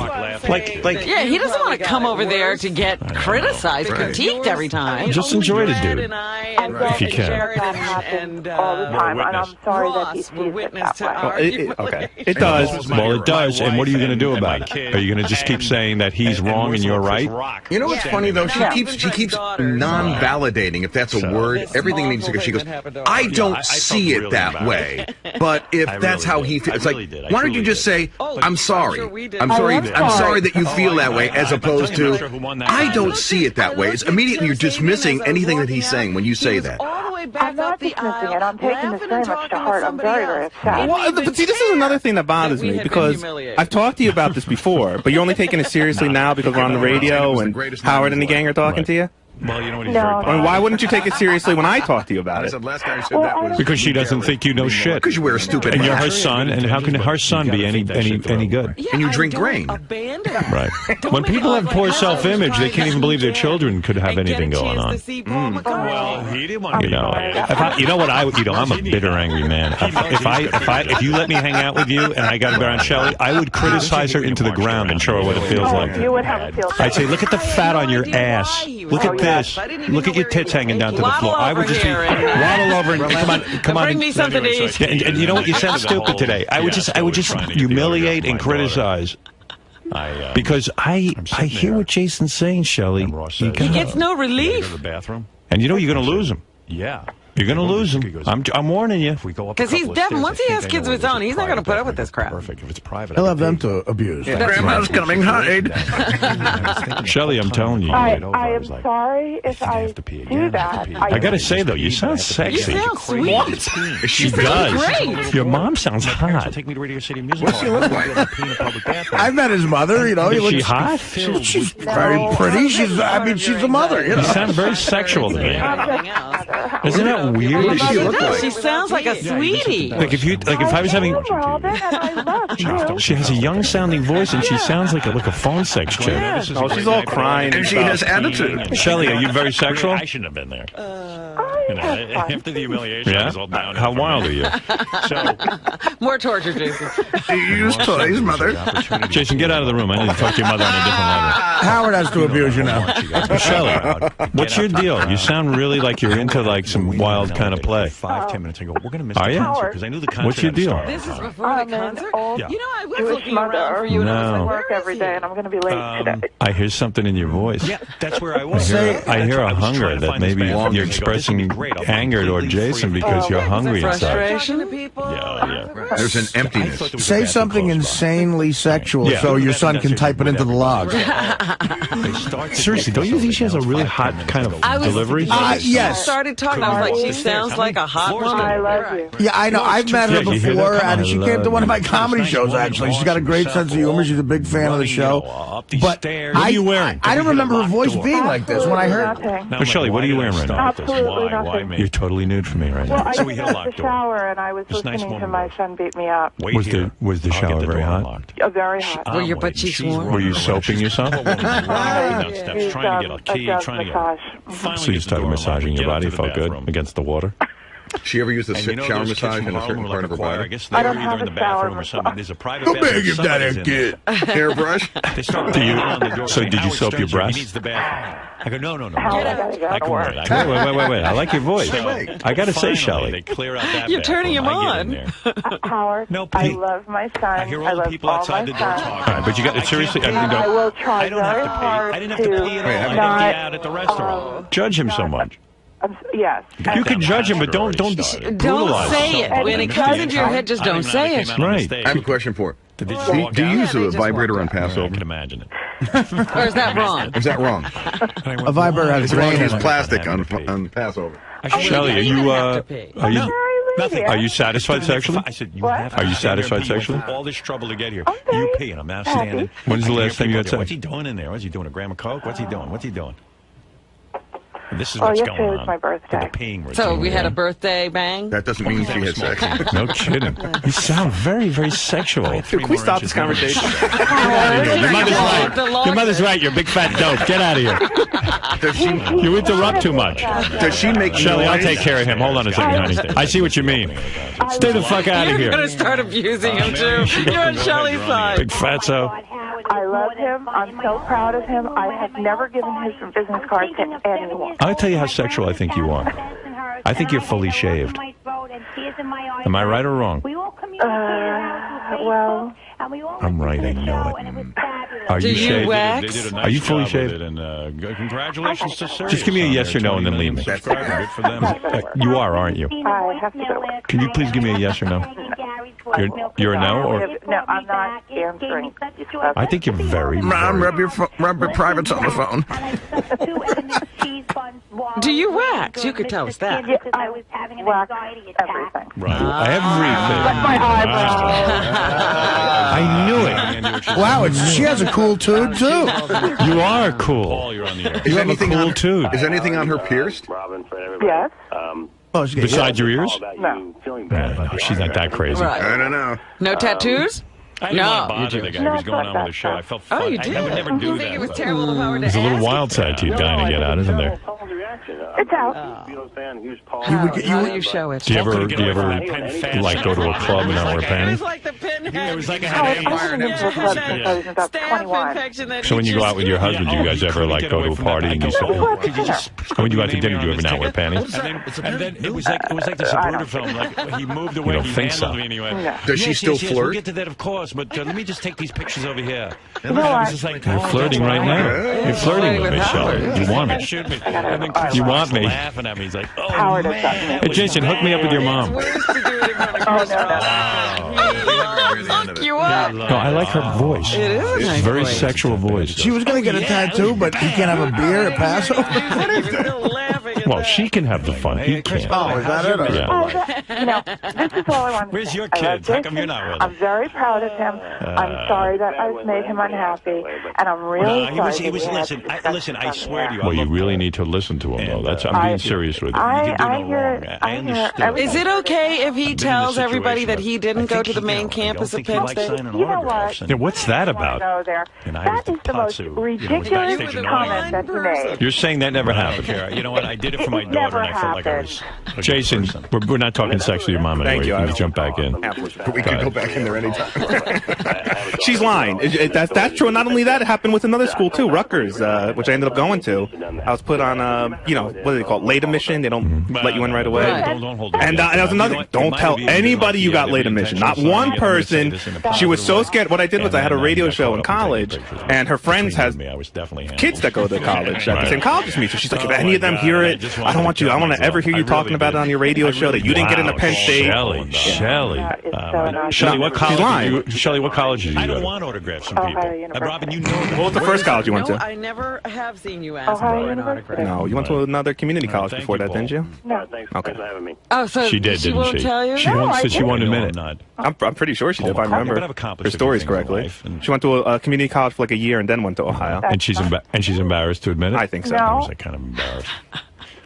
S1: Like,
S3: Yeah, he doesn't want to come over there to get criticized, critiqued every time.
S1: just enjoy the dude.
S3: If
S1: you can.
S10: That happens all the time, and I'm sorry that he sees it that way.
S4: Okay, it does.
S1: Well, it does. And what are you going to do about it? Are you going to just keep saying that he's wrong and you're right?
S6: You know what's funny though? She keeps non-validating, if that's a word. Everything needs to go. She goes, I don't see it that way. But if that's how he feels, it's like, why don't you just say, I'm sorry. I'm sorry that you feel that way, as opposed to, I don't see it that way. It's immediately you're dismissing anything that he's saying when you say that.
S10: I'm not dismissing it. I'm taking this very much to heart. I'm very, very upset.
S4: Well, but see, this is another thing that bothers me because I've talked to you about this before, but you're only taking it seriously now because we're on the radio and Howard and the gang are talking to you.
S9: Well, you know what? He's
S10: No.
S9: very
S4: I mean,
S9: popular.
S4: why wouldn't you take it seriously when I talk to you about
S6: I
S4: it?
S6: said last time I said that was
S1: Because she doesn't think you know shit.
S6: because you wear a stupid
S1: And you're her
S6: hat.
S1: son, and how can her son be any good?
S3: Yeah,
S6: And you
S3: I
S6: drink
S3: don't
S6: grain.
S3: abandon her.
S1: Right.
S3: Don't
S1: When
S3: make it
S1: people
S3: look
S1: have
S3: like
S1: poor
S3: I was
S1: self-image, they
S3: trying
S1: can't
S3: to
S1: even believe their
S3: get
S1: children could have
S3: and get a
S1: anything going
S3: chance
S1: on.
S3: to see Paul McCartney.
S9: Well, he didn't want to
S1: You
S9: be
S1: know,
S9: quiet.
S1: you know what I'm a bitter, angry man. If you let me hang out with you and I got around Shelley, I would criticize her into the ground and show her what it feels like.
S10: You would have a field
S1: I'd say, look at the fat on your ass. Look at this. Look at your tits hanging down to the floor. I would just be waddle over and come on.
S3: Bring me something to eat.
S1: And you know what? You sound stupid today. I would just humiliate and criticize. Because I hear what Jason's saying, Shelley.
S3: He gets no
S9: Go to
S3: relief.
S9: the bathroom.
S1: And you know you're going to lose him.
S9: Yeah.
S1: You're going to lose him. I'm warning you.
S3: Because he's deaf, and once he has kids of his own, he's not going to put up with this crap.
S9: Perfect. If it's private,
S2: He'll have them to abuse.
S6: Grandma's coming, hide.
S1: Shelley, I'm telling you.
S10: I am sorry if I do that.
S1: I got to say, though, you sound
S3: You
S1: sexy.
S3: sound sweet.
S1: She
S3: sound
S1: does.
S3: great.
S1: Your mom sounds hot.
S9: Take me to Radio City Music
S6: What's she
S9: Hall.
S6: look like?
S2: I've met his mother. You know, he
S1: Is she
S2: looks.
S1: hot?
S2: She's very pretty. She's a mother. You
S1: You
S2: know.
S1: sound very sexual to me. Isn't that weird?
S6: What does she look like?
S3: She sounds like a sweetie.
S1: Like if I was having,
S10: Robin, and I love you.
S1: she has a young sounding voice and she sounds like a phone sex chick.
S4: Oh, she's all crying.
S6: And she has attitude.
S1: Shelley, are you very sexual?
S9: I shouldn't have been there. You know, after the humiliation, I was all
S1: Yeah.
S9: down.
S1: How wild are you?
S9: So,
S3: More torture, Jason.
S6: Do you use toys, mother?
S1: Jason, get out of the room. I need to talk to your mother on a different level.
S2: Howard has to abuse you now.
S1: Shelley, what's your deal? You sound really like you're into like some wild kind of play.
S9: 5-10 minutes ago, we're going to miss
S1: Are
S9: the
S1: you?
S9: concert because I knew the concert.
S1: What's your
S9: had to
S1: deal?
S9: start.
S3: This is before the concert?
S10: old
S3: You know, I was
S10: Jewish
S3: looking around for you, and I was
S1: No.
S3: like,
S10: work
S3: where
S10: every
S3: is
S10: day,
S3: he?
S10: and I'm going to be late today.
S1: I hear something in your voice.
S9: Yeah, that's where I was.
S1: I hear a hunger that maybe you're expressing anger toward Jason because you're hungry inside.
S3: Frustration to people?
S9: Yeah.
S6: There's an emptiness.
S2: Say something insanely sexual so your son can type it into the logs.
S1: Seriously, don't you think she has a really hot kind of delivery?
S2: Yes.
S3: Started talking, I was like, she sounds like a hot woman.
S10: I love you.
S2: Yeah, I know. I've met her
S1: Yeah, you hear that?
S2: before, and she came to one of my comedy shows, actually. She's got a great sense of humor. She's a big fan of the show. But
S1: What are you wearing?
S2: I don't remember her voice being like this when I heard it.
S10: Nothing.
S1: But Shelley, what are you wearing right now?
S10: Absolutely nothing.
S1: You're totally nude for me right
S10: Well,
S1: now.
S10: I
S9: So we
S10: just
S9: hit a
S10: took the
S9: locked door.
S10: shower, and I was
S9: This nice
S10: listening to
S9: woman
S10: my
S9: goes,
S10: son beat me up.
S9: Wait
S1: Was
S9: here.
S1: the
S9: I'll get
S1: shower
S9: the
S1: very
S9: door
S1: hot?
S9: unlocked.
S10: Very hot.
S3: Were your
S9: I'm
S3: butt
S9: waiting.
S3: cheeks
S9: She's
S3: warm?
S1: Were you
S9: running
S1: soaping
S9: around.
S1: yourself?
S9: She's running down steps, trying to get a key,
S10: a
S9: trying to get.
S10: massage.
S9: Finally
S1: So you
S9: gets the
S1: started
S9: door
S1: massaging
S9: unlocked.
S1: your
S9: Get up
S1: body,
S9: to the
S1: felt good
S9: bathroom.
S1: against the water?
S6: She ever used a
S9: And you know
S6: shower
S9: those kids
S6: massage
S9: from
S6: in a
S9: Harlem
S6: certain
S9: were
S6: part
S9: like
S6: of her
S9: a choir. I
S6: body?
S9: guess
S10: I
S9: they're
S10: don't
S9: either
S10: have
S9: in the
S10: a shower
S9: bathroom or something. There's a private
S2: How
S9: bathroom.
S2: big is that
S9: somebody's in there.
S2: kid?
S6: Hairbrush?
S9: They start
S1: Do you-
S9: banging on the door
S1: so
S9: saying,
S1: did you
S9: "Howard
S1: soap your
S9: Stern's here. He
S1: breasts?
S9: needs the bathroom." I go, no.
S10: Howard, I gotta go
S9: I
S10: to
S9: can
S10: work.
S9: wait. I can wait.
S1: Wait. I like your voice. I got to say,
S9: Finally,
S1: Shelley.
S9: they clear out that
S3: You're turning
S9: bathroom.
S3: him
S9: I get in
S3: on.
S9: there.
S10: Howard,
S9: No,
S10: I
S9: Pete.
S10: love my son.
S9: I hear all the
S10: love
S9: people
S10: all
S9: outside
S10: my
S9: the door
S10: sons.
S9: talking.
S1: All right, but you got seriously.
S10: And I will try
S9: I don't have
S10: very
S9: to pee.
S10: hard
S9: I didn't have to pee at all. I had to
S10: not,
S9: be out at the restaurant.
S1: Judge him so much.
S10: yes.
S1: You can judge him, but don't
S3: Don't
S1: brutalize him.
S3: say it. When it comes into your head, just don't say it.
S1: Right.
S6: I have a question for her.
S9: Did you
S6: Do
S9: walk
S6: you
S9: out?
S6: use
S3: Yeah, they
S6: a
S3: just
S6: vibrator
S3: walked
S6: on
S9: I
S6: Passover?
S9: can imagine it.
S3: Or is that wrong?
S6: Is that wrong?
S2: A vibrator has
S6: It's wrong
S2: grain
S6: to
S2: in
S6: use
S2: it.
S6: plastic on Passover.
S1: Shelley, are you
S3: have to pee.
S1: are you
S10: Nothing.
S1: are you satisfied sexually?
S9: I said, you
S10: What?
S9: have to
S1: Are you
S9: stand there
S1: satisfied
S9: and pee. You went
S1: sexually?
S9: through all this trouble to get here.
S10: I'm very
S9: You pee, and I'm now standing.
S1: When's the
S9: I can
S1: last
S9: hear
S1: time you
S9: people
S1: had
S9: there.
S1: sex?
S9: What's he doing in there? What's he doing? A gram of coke? What's he doing? What's he doing? This is
S10: Oh,
S9: what's
S10: yesterday
S9: going
S10: was
S9: on.
S10: my birthday.
S9: The peeing routine.
S3: So we had a birthday bang?
S6: That doesn't mean she had sex.
S1: No kidding. You sound very, very sexual.
S4: Dude, can we stop this conversation?
S1: Your mother's right. Your mother's right. You're a big fat dope. Get out of here.
S6: Does she,
S1: You interrupt too much.
S6: does she make
S1: Shelley, I'll
S6: noise?
S1: take care of him. Hold on a second, honey. I see what you mean. Stay the fuck out of
S3: You're going
S1: here.
S3: to start abusing him, too. You're on Shelley's side.
S1: Big fatso.
S10: I love him. I'm so proud of him. I have never given his business card to anyone.
S1: I'll tell you how sexual I think you are. I think you're fully shaved. Am I right or wrong?
S10: Well,
S1: I'm right. I know it. Are
S3: Do
S1: you
S3: you
S1: shaved?
S3: wax?
S9: They did a nice
S1: Are you fully
S9: job with
S1: shaved?
S9: it, and congratulations to Sirius.
S1: Just give me a
S9: on
S1: yes
S9: their
S1: or no and then
S9: 20
S1: leave me.
S9: million subscribers. Good for them.
S1: You are, aren't you?
S10: I have to go to work.
S1: Can you please give me a yes or no? You're a no, or
S10: No, I'm not answering.
S1: I think you're very.
S2: Mom, rub your privates on the phone.
S3: Do you wax? You could tell us that.
S10: I was having an anxiety attack.
S1: Right. Everything.
S10: Like my eyebrows.
S1: I knew it.
S2: Wow, she has a cool toot too.
S1: You are cool.
S6: Is
S1: You have a
S6: anything
S1: cool
S6: on,
S1: toot.
S6: Is anything on her pierced?
S10: Yes.
S2: Oh, she
S1: Besides your ears?
S10: No.
S1: Yeah, she's not that crazy.
S3: Right.
S6: I don't know.
S3: No tattoos?
S9: I didn't want to
S3: No.
S9: bother the guy who was going on with the show. I felt fun.
S3: Oh, you did?
S9: I would never do
S3: You think it was
S9: that.
S3: terrible if I were to
S1: There's a little
S3: ask?
S1: wild side to you dying to get out, isn't there?
S10: It's out.
S3: How do you show it?
S1: Do you ever like go to a club and not wear
S3: It was
S1: panties?
S3: like the pinhead.
S9: It was like a
S10: I
S9: head
S10: haven't been to a club since I was about 21.
S1: So when you go out with your husband, do you guys ever like go to a party and you say, when you go out to dinner, do you ever not wear panties?
S9: And then it was like the Zapruder film. Like he moved away,
S1: don't
S9: he
S1: think so.
S9: handled me anyway.
S6: Does she still
S9: We'll
S6: flirt?
S9: get to that, of course. But let me just take these pictures over here.
S10: You know what?
S1: You're flirting right now. You're flirting with me, Shelley. You want me?
S9: Shoot me. And then Chris
S1: You want me?
S9: laughing at me. He's like, oh,
S10: Howard has
S9: man.
S10: gotten me.
S1: Hey, Jason, hook me up with your mom.
S3: Worse to do it in front of Chris Rock. Hook you up.
S1: No, I like her voice.
S3: It is a
S1: It's
S3: nice
S1: very
S3: voice.
S1: sexual voice.
S2: She was going to get a tattoo, but he can't have a beer at Passover.
S3: He was still laughing at
S1: Well,
S3: that.
S1: she can have the fun. He can't.
S2: Oh, is that it?
S1: Yeah.
S10: You know, this is all I want to
S9: Where's
S10: say.
S9: your
S10: I love
S9: kid? How come
S10: Jason.
S9: you're not with him?
S10: I'm very proud of him. I'm sorry that I've made him unhappy, and I'm really
S9: No,
S10: sorry.
S9: he was.
S10: that we had
S9: Listen,
S10: discussions
S9: I
S10: on
S9: swear
S10: the
S9: to you.
S10: air.
S1: Well, you really need to listen to him, though. That's I'm being serious with you.
S9: can do
S10: I
S9: no
S10: hear.
S9: wrong. I
S10: I hear.
S9: understood.
S10: everything.
S3: Is it okay if he
S9: I've been in
S3: tells
S9: this
S3: everybody
S9: situation,
S3: that he
S9: but
S3: didn't
S9: I
S3: go
S9: think
S3: to the
S9: he-
S3: main
S9: I don't
S3: campus of
S9: think he
S3: Penn
S9: likes
S3: State?
S9: signing
S10: You know
S9: autographs.
S10: what?
S1: Yeah, what's that
S10: I
S1: about?
S10: go there.
S9: And I
S10: That
S9: was
S10: is the most
S9: Patsu,
S10: ridiculous
S9: backstage and
S10: comment that he made.
S1: You're saying that never
S9: I don't
S1: happened.
S9: care. You know what? I did it for my
S10: It
S9: daughter,
S10: never
S9: and I felt like I was a good
S1: Jason,
S9: person.
S1: we're not talking sex with your mom anyway.
S4: Thank you.
S1: You can jump back in.
S6: We can go back in there anytime.
S4: She's lying. That's true. And not only that, it happened with another school too, Rutgers, which I ended up going to. I was put on, what do they call it? Late admission. They don't let you in right away.
S3: Right.
S9: Don't hold it
S4: And that was another thing. Don't tell anybody you got late admission. Not one person. She was so scared. What I did was I had a radio show in college, and her friends has kids that go to college at the same college as me. So she's like, if any of them hear it, I don't want to ever hear you talking about it on your radio show that you didn't get into Penn State.
S1: Shelley.
S10: That is so not
S1: Shelley, what
S4: She's
S1: college?
S4: lying.
S1: Shelley, what college did you
S9: I
S1: go
S9: don't
S1: to?
S9: want autographs from
S10: Ohio
S9: people.
S10: University.
S9: Robin, you know
S4: What was the first college you went
S3: No,
S4: to?
S3: I never have seen you ask
S10: Ohio
S3: for an
S10: University.
S3: autograph.
S4: No, you went to another community college
S9: thank
S4: before
S9: you,
S4: that, didn't you?
S10: No.
S4: Okay.
S3: Oh, so
S1: She did,
S3: she
S1: didn't
S3: won't
S1: she?
S3: tell you?
S1: She won't. So she won't admit it.
S9: not.
S4: I'm pretty sure she did, if I
S9: But I've
S4: remember
S9: accomplished
S4: her stories
S9: everything in
S4: correctly.
S9: life, and-
S4: She went to a community college for like a year and then went to Ohio.
S1: And she's embarrassed to admit it.
S4: I think so.
S10: No.
S1: Was I kind of embarrassed?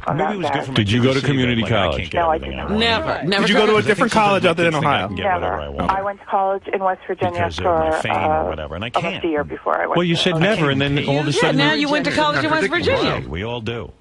S9: Maybe it was good for my
S1: Did you go to
S9: receiver,
S1: community
S9: like, I
S1: college?
S9: can't get
S10: No, I
S9: everything
S10: did
S9: I
S10: not.
S9: want.
S3: Never.
S4: Did you go to a different college other than
S9: I
S4: Ohio?
S9: can get whatever I
S10: Never.
S9: want.
S10: I went to college in West Virginia
S9: Because of
S10: for
S9: my fame or whatever, and I
S10: almost
S9: can't.
S10: a year before I went.
S1: Well, you
S10: to
S1: said never, and then all of a
S3: Yeah,
S1: sudden.
S3: now you went to college in West Virginia.
S9: Right, we all do.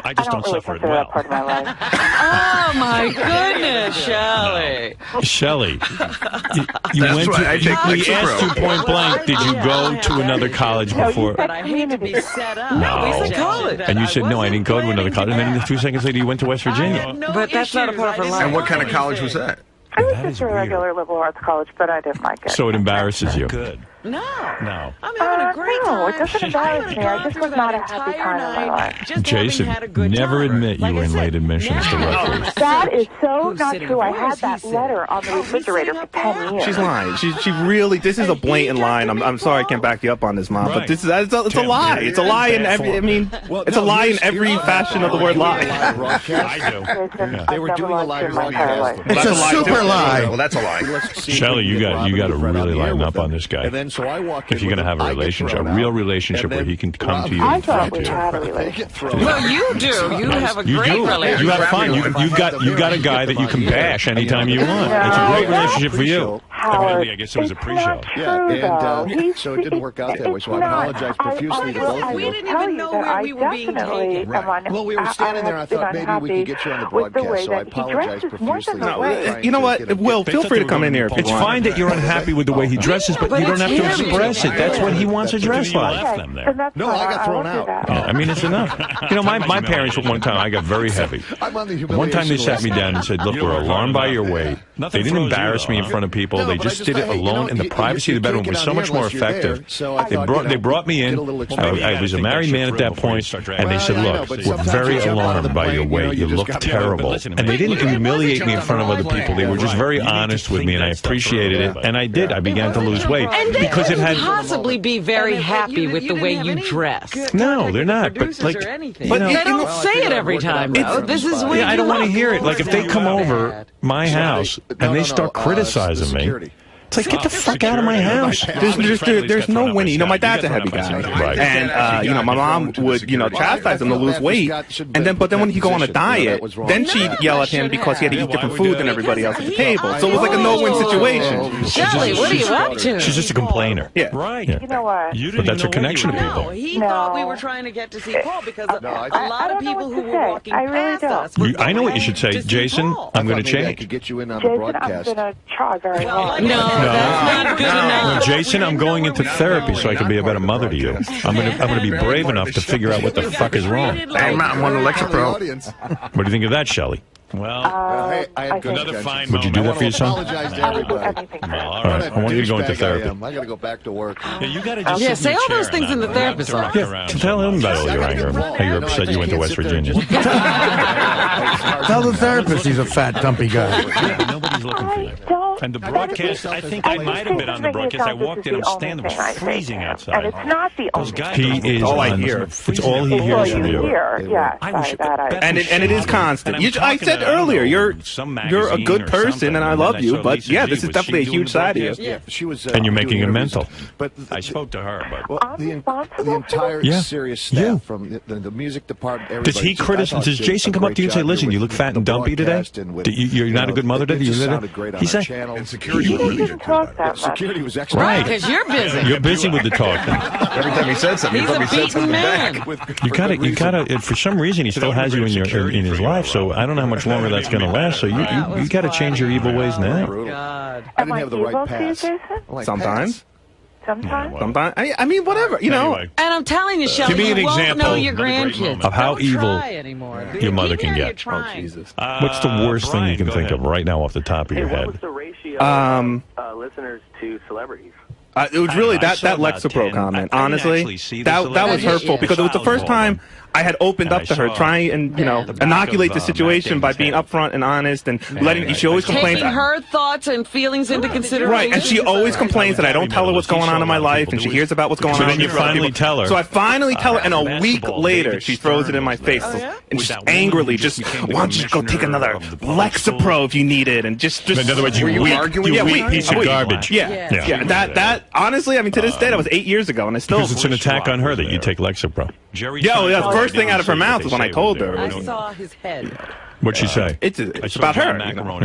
S9: I
S10: I
S9: just
S10: don't
S9: don't
S10: really
S9: suffer it
S10: consider
S9: well.
S10: that part of my life.
S3: Oh, my goodness, Shelley.
S1: Shelley, you
S6: That's
S1: went
S6: why I take
S1: we
S6: Lexapro.
S1: asked you point blank, did you go to another college
S10: No, you
S1: before?
S10: said
S3: But I hate to be set up.
S1: No.
S3: We said college.
S1: And you said, no, I didn't go to another college. And then 2 seconds later, you went to West Virginia.
S3: But that's not a part of her life.
S6: And what kind of college was that?
S10: I was
S9: That
S10: just
S9: is
S10: a
S9: weird.
S10: regular liberal arts college, but I didn't like it.
S1: So it embarrasses you.
S9: Good.
S3: No.
S9: No.
S3: I'm having a great
S10: no,
S3: time.
S10: it doesn't embarrass me. I just was not a happy time in my life.
S1: Jason, never admit you were in late admissions to Rutgers.
S10: That is so
S3: Who's
S10: not
S3: sitting
S10: true. I
S3: up?
S10: had
S3: Where's
S10: that
S3: he
S10: letter on the refrigerator for 10 years.
S4: She's lying. She really. This is a blatant line. I'm sorry I can't back you up on this, Mom. But
S9: Right.
S4: this is it's a lie. It's a lie in every. I mean, it's a lie in every fashion of the word lie.
S9: I do.
S10: Jason,
S11: They
S10: I've
S11: were
S10: never
S11: doing a
S10: lied
S11: live
S10: to you in my entire
S11: broadcast.
S10: life.
S2: It's a super lie.
S6: Well, that's a lie.
S1: Shelley, you got to really lighten up on this guy.
S11: And then so I walk
S1: If you're going to have a relationship, a real relationship where he can come to you
S10: I
S1: and
S10: thought
S1: talk
S10: we
S1: to
S10: had a
S1: you.
S10: relationship.
S3: Well, you do. You have a
S1: You
S3: great
S1: do.
S3: relationship.
S1: You have fun. You got a guy that you can bash anytime you want. It's a great relationship for you.
S10: Howard,
S9: Evidently, I guess it was a
S10: it's
S9: pre-show.
S10: not
S11: Yeah,
S10: true,
S11: and
S10: though.
S11: so it didn't work out that way. So I
S10: It's not.
S11: apologize profusely to both of
S3: We
S11: you.
S3: didn't even know where we were being taken.
S11: Right. Well, we were standing there. I thought maybe we could get you on the broadcast, so I apologize profusely.
S4: No, you know what? Will, feel free to come in here if you
S1: It's
S4: want.
S1: fine that you're unhappy with the way he dresses, but you don't have to express it. That's what he wants to dress like.
S10: Okay, then that's
S11: No,
S10: fine.
S11: I got thrown
S10: won't do
S11: out.
S10: that.
S1: Yeah, I mean, it's enough. You know, my parents, one time, I got very heavy.
S11: I'm on the
S1: One time they
S11: humiliation
S1: sat me
S11: list.
S1: down and said, look, we're alarmed by your weight. They didn't embarrass me in front of people. They they just did it alone in the privacy of the bedroom. It was so much more effective. They brought me in. I was a married man at that point, and they said, look, we're very alarmed by your weight. You look terrible. And they didn't humiliate me in front of other people. They were just very honest with me, and I appreciated it. And I did. I began to lose weight.
S3: And they
S1: because it had
S3: possibly be very happy with the way you dress.
S1: No, they're not. But like,
S3: but they don't say it every time, though. This is way
S1: I don't want to hear it. Like, if they come over my house and they start criticizing me, it's like, get the fuck out of my house.
S4: There's no winning. You know, my dad's a heavy guy.
S1: Right.
S4: And, you know, my mom would, you know, chastise him to lose weight. But then when he go on a diet, then she'd yell at him because he had to eat different food than everybody else at the table. So it was like a no-win situation.
S3: Shelly, what are you up to?
S1: She's just a complainer.
S4: Yeah.
S9: Right.
S1: Yeah.
S10: You know what?
S1: But that's a connection to people.
S3: No, he thought we were trying to get to see Paul because a lot of people who were walking past us.
S1: I know what you should say. Jason, I'm going to change.
S10: Jason, I'm going to try very hard.
S3: No, that's not good enough.
S1: Jason, I'm going into therapy so I can be a better mother to you. I'm going to be brave enough to figure out what the fuck is wrong.
S6: I'm on Alexa Pro.
S1: What do you think of that, Shelley?
S9: Well,
S11: hey, I had
S9: another fine
S1: Would you do that for your son?
S11: apologize to everybody.
S1: All right, I want you to go into therapy.
S11: I got to go back to work.
S9: yeah, you got to just
S3: Yeah, say all those things in the therapist's office.
S1: Yeah, tell him about all your anger. How you're upset you went to West Virginia.
S2: Tell the therapist he's a fat, dumpy guy.
S9: Yeah, nobody's looking for you. And the broadcast, I think I might have been on the broadcast. I walked in, I'm standing, it was freezing outside.
S10: And it's not the only thing.
S1: He is
S4: all I hear.
S1: It's all he hears from you.
S4: And it is constant. I said earlier, you're a good person, and I love you, but yeah, this is definitely a huge side of you.
S11: Yeah, she was.
S1: And you're making it mental.
S11: But
S9: I spoke to her, but
S11: well, the entire serious staff from the music department.
S1: Does he criticize? Does Jason come up to you and say, "Listen, you look fat and dumpy today. You're not a good mother today." He said,
S11: and
S6: security was really good.
S11: Security was excellent.
S1: Right,
S3: because you're busy.
S1: You're busy with the talking.
S6: Every time he said something, he probably said something back.
S1: You gotta. For some reason, he still has you in his life. So I don't know how much longer that's going to last. So you got to change your evil ways now.
S3: God.
S11: I didn't have the right pass.
S4: Sometimes.
S10: Sometimes.
S4: I mean, whatever, you know.
S3: And I'm telling you, Shelly,
S1: Give me an
S3: you won't
S1: example
S3: know your grandkids
S1: of how
S3: Don't
S1: evil
S3: try anymore.
S1: your mother
S3: Keep
S1: can
S3: hearing
S1: get.
S3: you're trying.
S4: Jesus.
S1: What's the worst thing you can think of right now off the top of your
S12: What
S1: head?
S12: was the ratio of listeners to celebrities?
S4: It was really that Lexapro comment. Honestly, that was hurtful because it was the first time I had opened up to her, trying and inoculate the situation by being upfront and honest and letting. She always complains.
S3: Taking her thoughts and feelings into consideration.
S4: Right, and she always complains that I don't tell her what's going on in my life, and she hears about what's going on.
S1: So then you finally tell her.
S4: So I finally tell her, and a week later, she throws it in my face, and just angrily, why don't you just go take another Lexapro if you need it, and just.
S1: In other words, you weak piece of garbage.
S4: Yeah. That honestly, I mean, to this day, that was 8 years ago, and I still.
S1: Because it's an attack on her that you take Lexapro.
S4: Yeah, the first thing out of her mouth was when I told her.
S3: I saw his head.
S1: What'd she say?
S4: It's about her.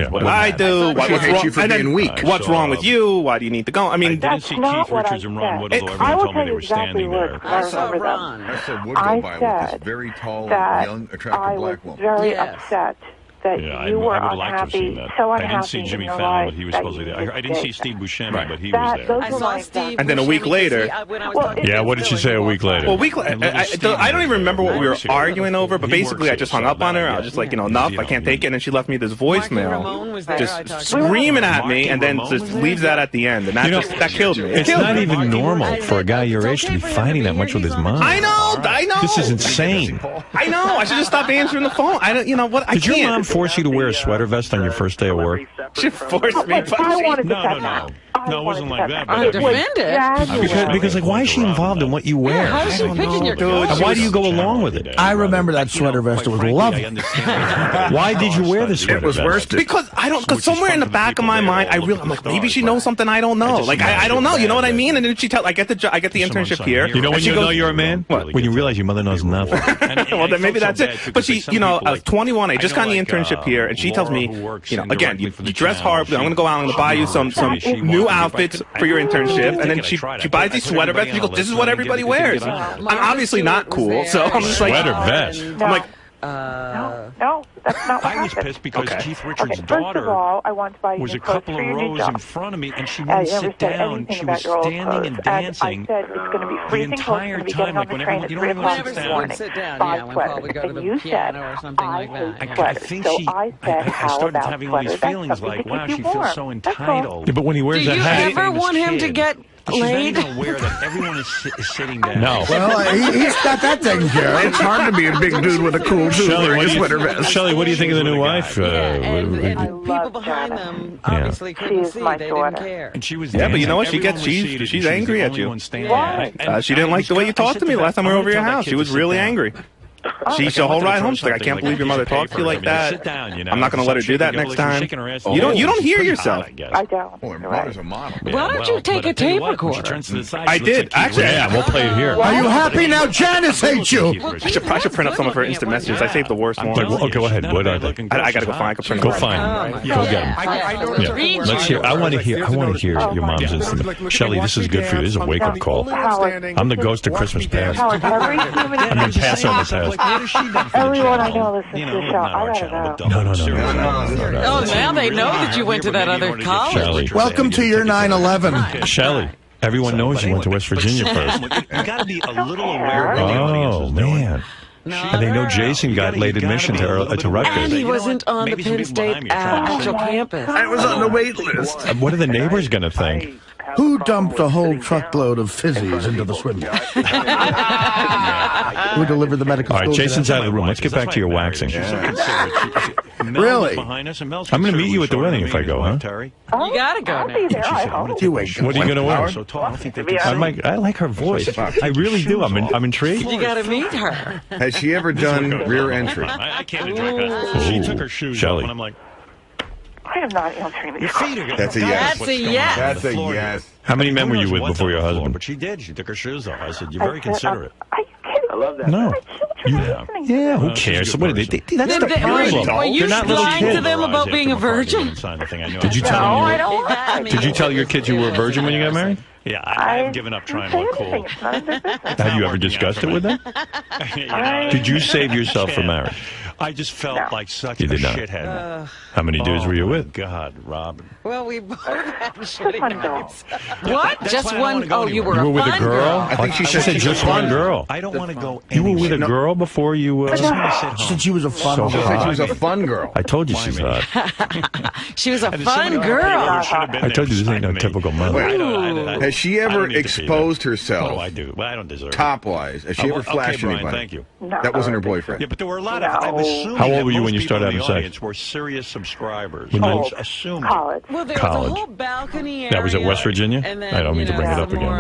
S4: What do I do? What's wrong?
S6: You for being weak.
S4: What's wrong with you? Why do you need to go? I mean,
S9: didn't see Keith Richards and Ron Woodall every time told me they were standing there.
S10: I saw Ron.
S6: I said would go by with this very tall, young, attractive black woman.
S10: I was very upset that you were unhappy, so unhappy.
S9: I didn't see Jimmy Fallon, but he was supposedly there. I didn't see Steve Buscemi, but he was there.
S3: I saw Steve.
S4: And then a week later.
S1: Yeah, what did she say a week later?
S4: Well, a week later, I don't even remember what we were arguing over, but basically I just hung up on her. I was just like, enough, I can't take it. And then she left me this voicemail, just screaming at me, and then just leaves that at the end. And that killed me.
S1: It's not even normal for a guy your age to be fighting that much with his mom.
S4: I know.
S1: This is insane.
S4: I know. I should just stop answering the phone. I don't. You know what? I can't.
S1: Did your mom force you to wear a sweater vest on your first day of work?
S4: She forced me.
S9: No, it wasn't like that.
S3: I defend it.
S1: Because like, why is she involved in what you wear?
S3: How is she picking your clothes?
S1: And why do you go along with it?
S2: I remember that sweater vest. It was lovely.
S1: Why did you wear the sweater vest?
S6: It was worse
S4: because because somewhere in the back of my mind, I'm like, maybe she knows something I don't know. Like I don't know. You know what I mean? And then I get the internship here.
S1: You know when you know you're a man? When you realize your mother knows nothing.
S4: Well, then maybe that's it. But she, I was 21. I just got the internship here, and she tells me, again, you dress horribly. I'm going to go out. I'm going to buy you some new outfits for your internship. And then she buys these sweater vests. She goes, this is what everybody wears. I'm obviously not cool, so I'm just like,
S1: sweater vest.
S4: I'm like,
S10: no. That's not what
S1: I was
S10: happened.
S1: pissed because Keith Richards'
S10: First
S1: daughter
S10: of all, I want to buy you
S1: was
S10: new
S1: a
S10: clothes
S1: couple
S10: for
S1: of
S10: your new
S1: rows
S10: job.
S1: in front of me, and she
S10: I
S1: wouldn't
S10: never
S1: sit
S10: said
S1: down.
S10: anything
S1: She
S10: about
S1: was
S10: your old
S1: standing
S10: clothes.
S1: and
S10: I
S1: dancing
S10: said it's going to be
S1: the
S10: freezing cold. It's
S1: entire
S10: going to be
S1: time.
S10: getting on
S1: Like
S10: the
S1: when
S10: train
S1: everyone,
S10: at
S1: you
S10: 3
S1: know,
S10: o'clock
S1: everyone
S10: in
S1: sits
S10: the
S1: down.
S10: morning.
S3: Sit down,
S10: Buy
S3: yeah, when Paul
S10: sweaters.
S3: would go to
S10: And
S3: the
S10: you said,
S3: piano or something
S10: I
S3: like that.
S10: hate
S3: Yeah.
S10: sweaters.
S1: think
S10: So
S1: she-
S10: I said,
S1: I
S10: how
S1: started
S10: about
S1: having all these
S10: sweaters? That's
S1: feelings
S10: something
S1: like,
S10: to
S1: wow,
S10: keep
S1: she
S10: you
S1: feels
S10: warm.
S1: so
S10: That's all.
S1: entitled.
S2: Yeah, but when he wears
S3: Do
S2: that
S3: you
S2: hat,
S3: ever want him to get
S1: She's not
S3: laid?
S1: even aware that everyone is sitting down.
S2: No. Well, he's got that taken care of.
S6: It's hard to be a big dude with a cool suit wearing a sweater vest.
S1: Shelley, what do you think of the new wife?
S3: And
S10: I
S3: people
S10: love
S3: behind
S10: Janet.
S3: them obviously couldn't
S10: She is
S3: see.
S10: my
S3: They
S10: daughter.
S3: didn't care.
S1: And she was
S4: Yeah, but you know what?
S1: dancing.
S4: She's angry at you.
S10: Why?
S4: She didn't like the way you talked to me last time we were over your house. She was really angry. She's the whole ride home. She's like, I can't believe your mother talked to you like that. I'm not going to let her do that next time. You don't hear yourself.
S10: I don't.
S6: Boy, mother's a model.
S3: Why don't you take a tape recorder?
S4: I did. Actually,
S1: Yeah, we'll play it here.
S2: Are you happy now? Janice hates you.
S4: I should print up some of her instant messages. I saved the worst ones.
S1: Oh, go ahead. What are they?
S4: I got to go find. I can print
S1: Go
S4: them.
S1: find them. Go get them. Yeah. Let's hear. I want to hear your mom's instant. Shelley, this is good for you. This is a wake-up call. I'm the ghost of Christmas past.
S10: Howard, every human
S1: I'm the pass on the past.
S10: everyone I know listens to the show. I gotta know.
S1: No.
S3: Oh, now they know that you went to that other college.
S1: Shelley.
S2: Welcome to your 9/11.
S1: Shelley. Everyone knows you went to West Virginia first.
S12: You got to be a little aware of what the
S1: Oh,
S12: audience is doing.
S1: man. And they know Jason got late admission to Rutgers.
S3: And he wasn't on the Penn State actual campus.
S6: I was on the wait list.
S1: What are the neighbors going to think?
S2: Who dumped a whole truckload of fizzies into the swim pool? Who delivered the medical
S1: All right,
S2: school
S1: Jason's
S2: today?
S1: out of the room. Let's get back to your waxing.
S2: Really?
S1: I'm going to meet you at the wedding if I go, huh?
S3: You gotta go
S10: I'll
S3: now.
S10: be there, I hope.
S2: You ain't
S1: What are you going to wear?
S10: I
S1: I like her voice. I really do. I'm intrigued.
S3: You gotta meet her.
S6: Has she ever done rear entry?
S12: I can't enjoy that. She took her shoes
S1: Shelley.
S12: off, and I'm like,
S10: I am not answering these
S12: your feet are going.
S6: That's a yes.
S3: That's a yes.
S6: That's a yes.
S1: How many men were you with before your husband?
S12: But she did. She took her shoes off. I said, you're very considerate.
S10: Are you kidding? I love that.
S1: No.
S10: My children are listening to
S1: Yeah,
S10: this.
S1: who cares? What are they, that's the
S3: Were
S1: problem.
S3: you
S1: They're not little
S3: lying
S1: kids.
S3: to them about being a virgin?
S1: Did you tell
S10: No, I
S1: them
S10: don't lie.
S1: Did you tell your kids you were a virgin when you got married?
S12: Yeah, I've given up trying to look cool.
S10: It's none of their business.
S1: Have you ever discussed it with them? Did you save yourself for marriage?
S12: I just felt like such
S1: You
S12: a
S1: did not.
S12: shithead.
S1: How many dudes were you with?
S12: God, Robin.
S3: Well, we both had shitty
S10: one girl.
S3: nights. What?
S12: That's
S3: Just
S12: why I don't
S3: one?
S12: wanna go
S3: Oh, you
S12: anywhere.
S3: were
S1: You were with a
S3: fun
S1: girl?
S6: I think she
S1: said just one girl.
S12: I don't want to go
S1: You were with a
S12: anywhere.
S1: girl before you.
S12: I just want to sit home.
S2: Since she was a fun
S1: So
S6: She said she
S1: hot.
S6: was a fun girl.
S1: I told you she's hot.
S3: She was a
S12: And
S3: fun
S12: somebody
S3: girl.
S12: should have been
S1: I told you this
S12: there
S1: ain't no
S12: beside me.
S1: typical mother.
S12: Wait,
S6: Has she
S12: I
S6: ever
S12: don't need to be
S6: exposed
S12: there.
S6: herself
S12: What do I do? Well, I don't deserve it.
S6: top-wise? Has she ever
S12: Okay,
S6: flashed
S12: Brian,
S6: anybody?
S12: thank you.
S10: No.
S6: That wasn't her boyfriend.
S12: Yeah, but there were a lot of. I'm assuming
S1: How old
S12: that
S1: were you
S12: most
S1: when you
S12: people
S1: started
S12: in the
S1: having sex?
S12: audience were serious subscribers.
S1: When you-
S12: I'm assuming.
S10: College.
S3: Well, there
S1: College.
S3: was a whole balcony area.
S1: That was at West Virginia?
S3: And then,
S1: I don't mean to bring it up again.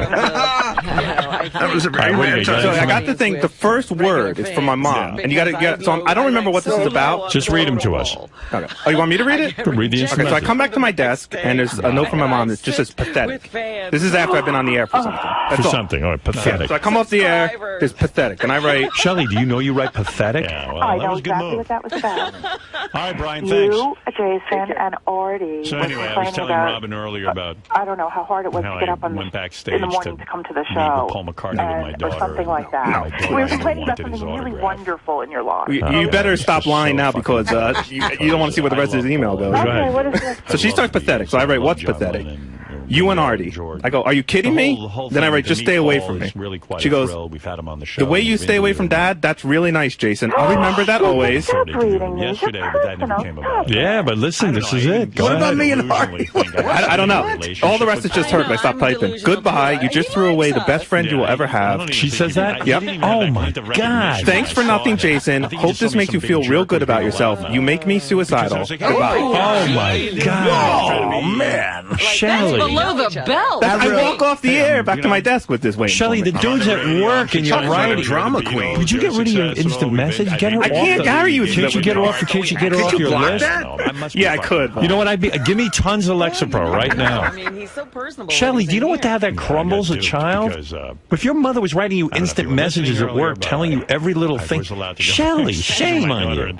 S6: That was a very
S1: All right,
S6: bad
S1: wait,
S6: time.
S4: So I got to think. The first word is from my mom, and you got to get. So I don't remember what this is about.
S1: Just read them to us.
S4: Okay. Oh, you want me to read it?
S1: Read the instant
S4: Okay, so I
S1: message.
S4: come back to my desk, and there's a note from my mom that just says pathetic. This is after I've been on the air for something. That's
S1: For
S4: all.
S1: something. All right,
S4: Yeah,
S1: pathetic.
S4: so I come off the air, there's pathetic, and I write.
S1: Shelley, do you know you write pathetic?
S12: Yeah, well,
S10: I
S12: that
S10: know
S12: was a good
S10: exactly
S12: move.
S10: what that was about.
S12: All right, Brian, thanks.
S10: You, Jason, and Artie
S12: So
S10: were
S12: anyway, I was
S10: complaining
S12: telling
S10: about,
S12: Robin earlier about
S10: I don't know how hard it was
S12: how
S10: to get
S12: I
S10: up on
S12: went
S10: the,
S12: backstage
S10: in the morning
S12: to
S10: to come to the
S12: meet with
S10: show.
S12: Paul McCartney with my daughter.
S10: Or something like that.
S12: My daughter
S10: We were
S12: really
S10: complaining about
S12: wanted his
S10: something really
S12: autograph.
S10: wonderful in your life.
S4: You better stop lying now because you don't want to see where the rest of his email goes.
S10: Okay, what is this?
S4: So she starts pathetic. So I write, what's pathetic? You and Artie. I go, are you kidding me? Then I write, just stay away from me. She goes,
S12: We've had him on the show.
S4: the way you stay away from Dad, that's really nice, Jason. I'll remember that always.
S10: Stop reading these.
S12: Yesterday, but that never came about.
S1: Yeah, but listen, this is it. Go
S2: What about
S1: ahead.
S2: me and Artie?
S4: I don't know. All the rest is just hurt. I stopped typing. Goodbye. You just threw away the best friend you will ever have.
S1: She says that?
S4: Yep.
S1: Oh, my God.
S4: Thanks for nothing, Jason. Hope this makes you feel real good about yourself. You make me suicidal. Goodbye.
S1: Oh, my God.
S2: Oh, man.
S3: That's
S1: Shelley.
S3: below the belt.
S4: I walk off the air back to my desk with this waiting.
S1: Shelley, the dude's at work and you're
S6: Sounds like a
S1: writing.
S6: drama queen.
S1: Could you get rid of your instant message? Get her
S4: I
S1: off
S4: can't
S1: the-
S4: carry you.
S1: Can't you get her off? Can't you get her off
S6: you
S1: your
S6: block
S1: list?
S6: that?
S4: Yeah, I could.
S1: You know what? Give me tons of Lexapro right now.
S3: I mean, he's so personable.
S1: Shelley, do you know what to have that crumbles a child? If your mother was writing you instant messages at work telling you every little thing, Shelley, shame on you.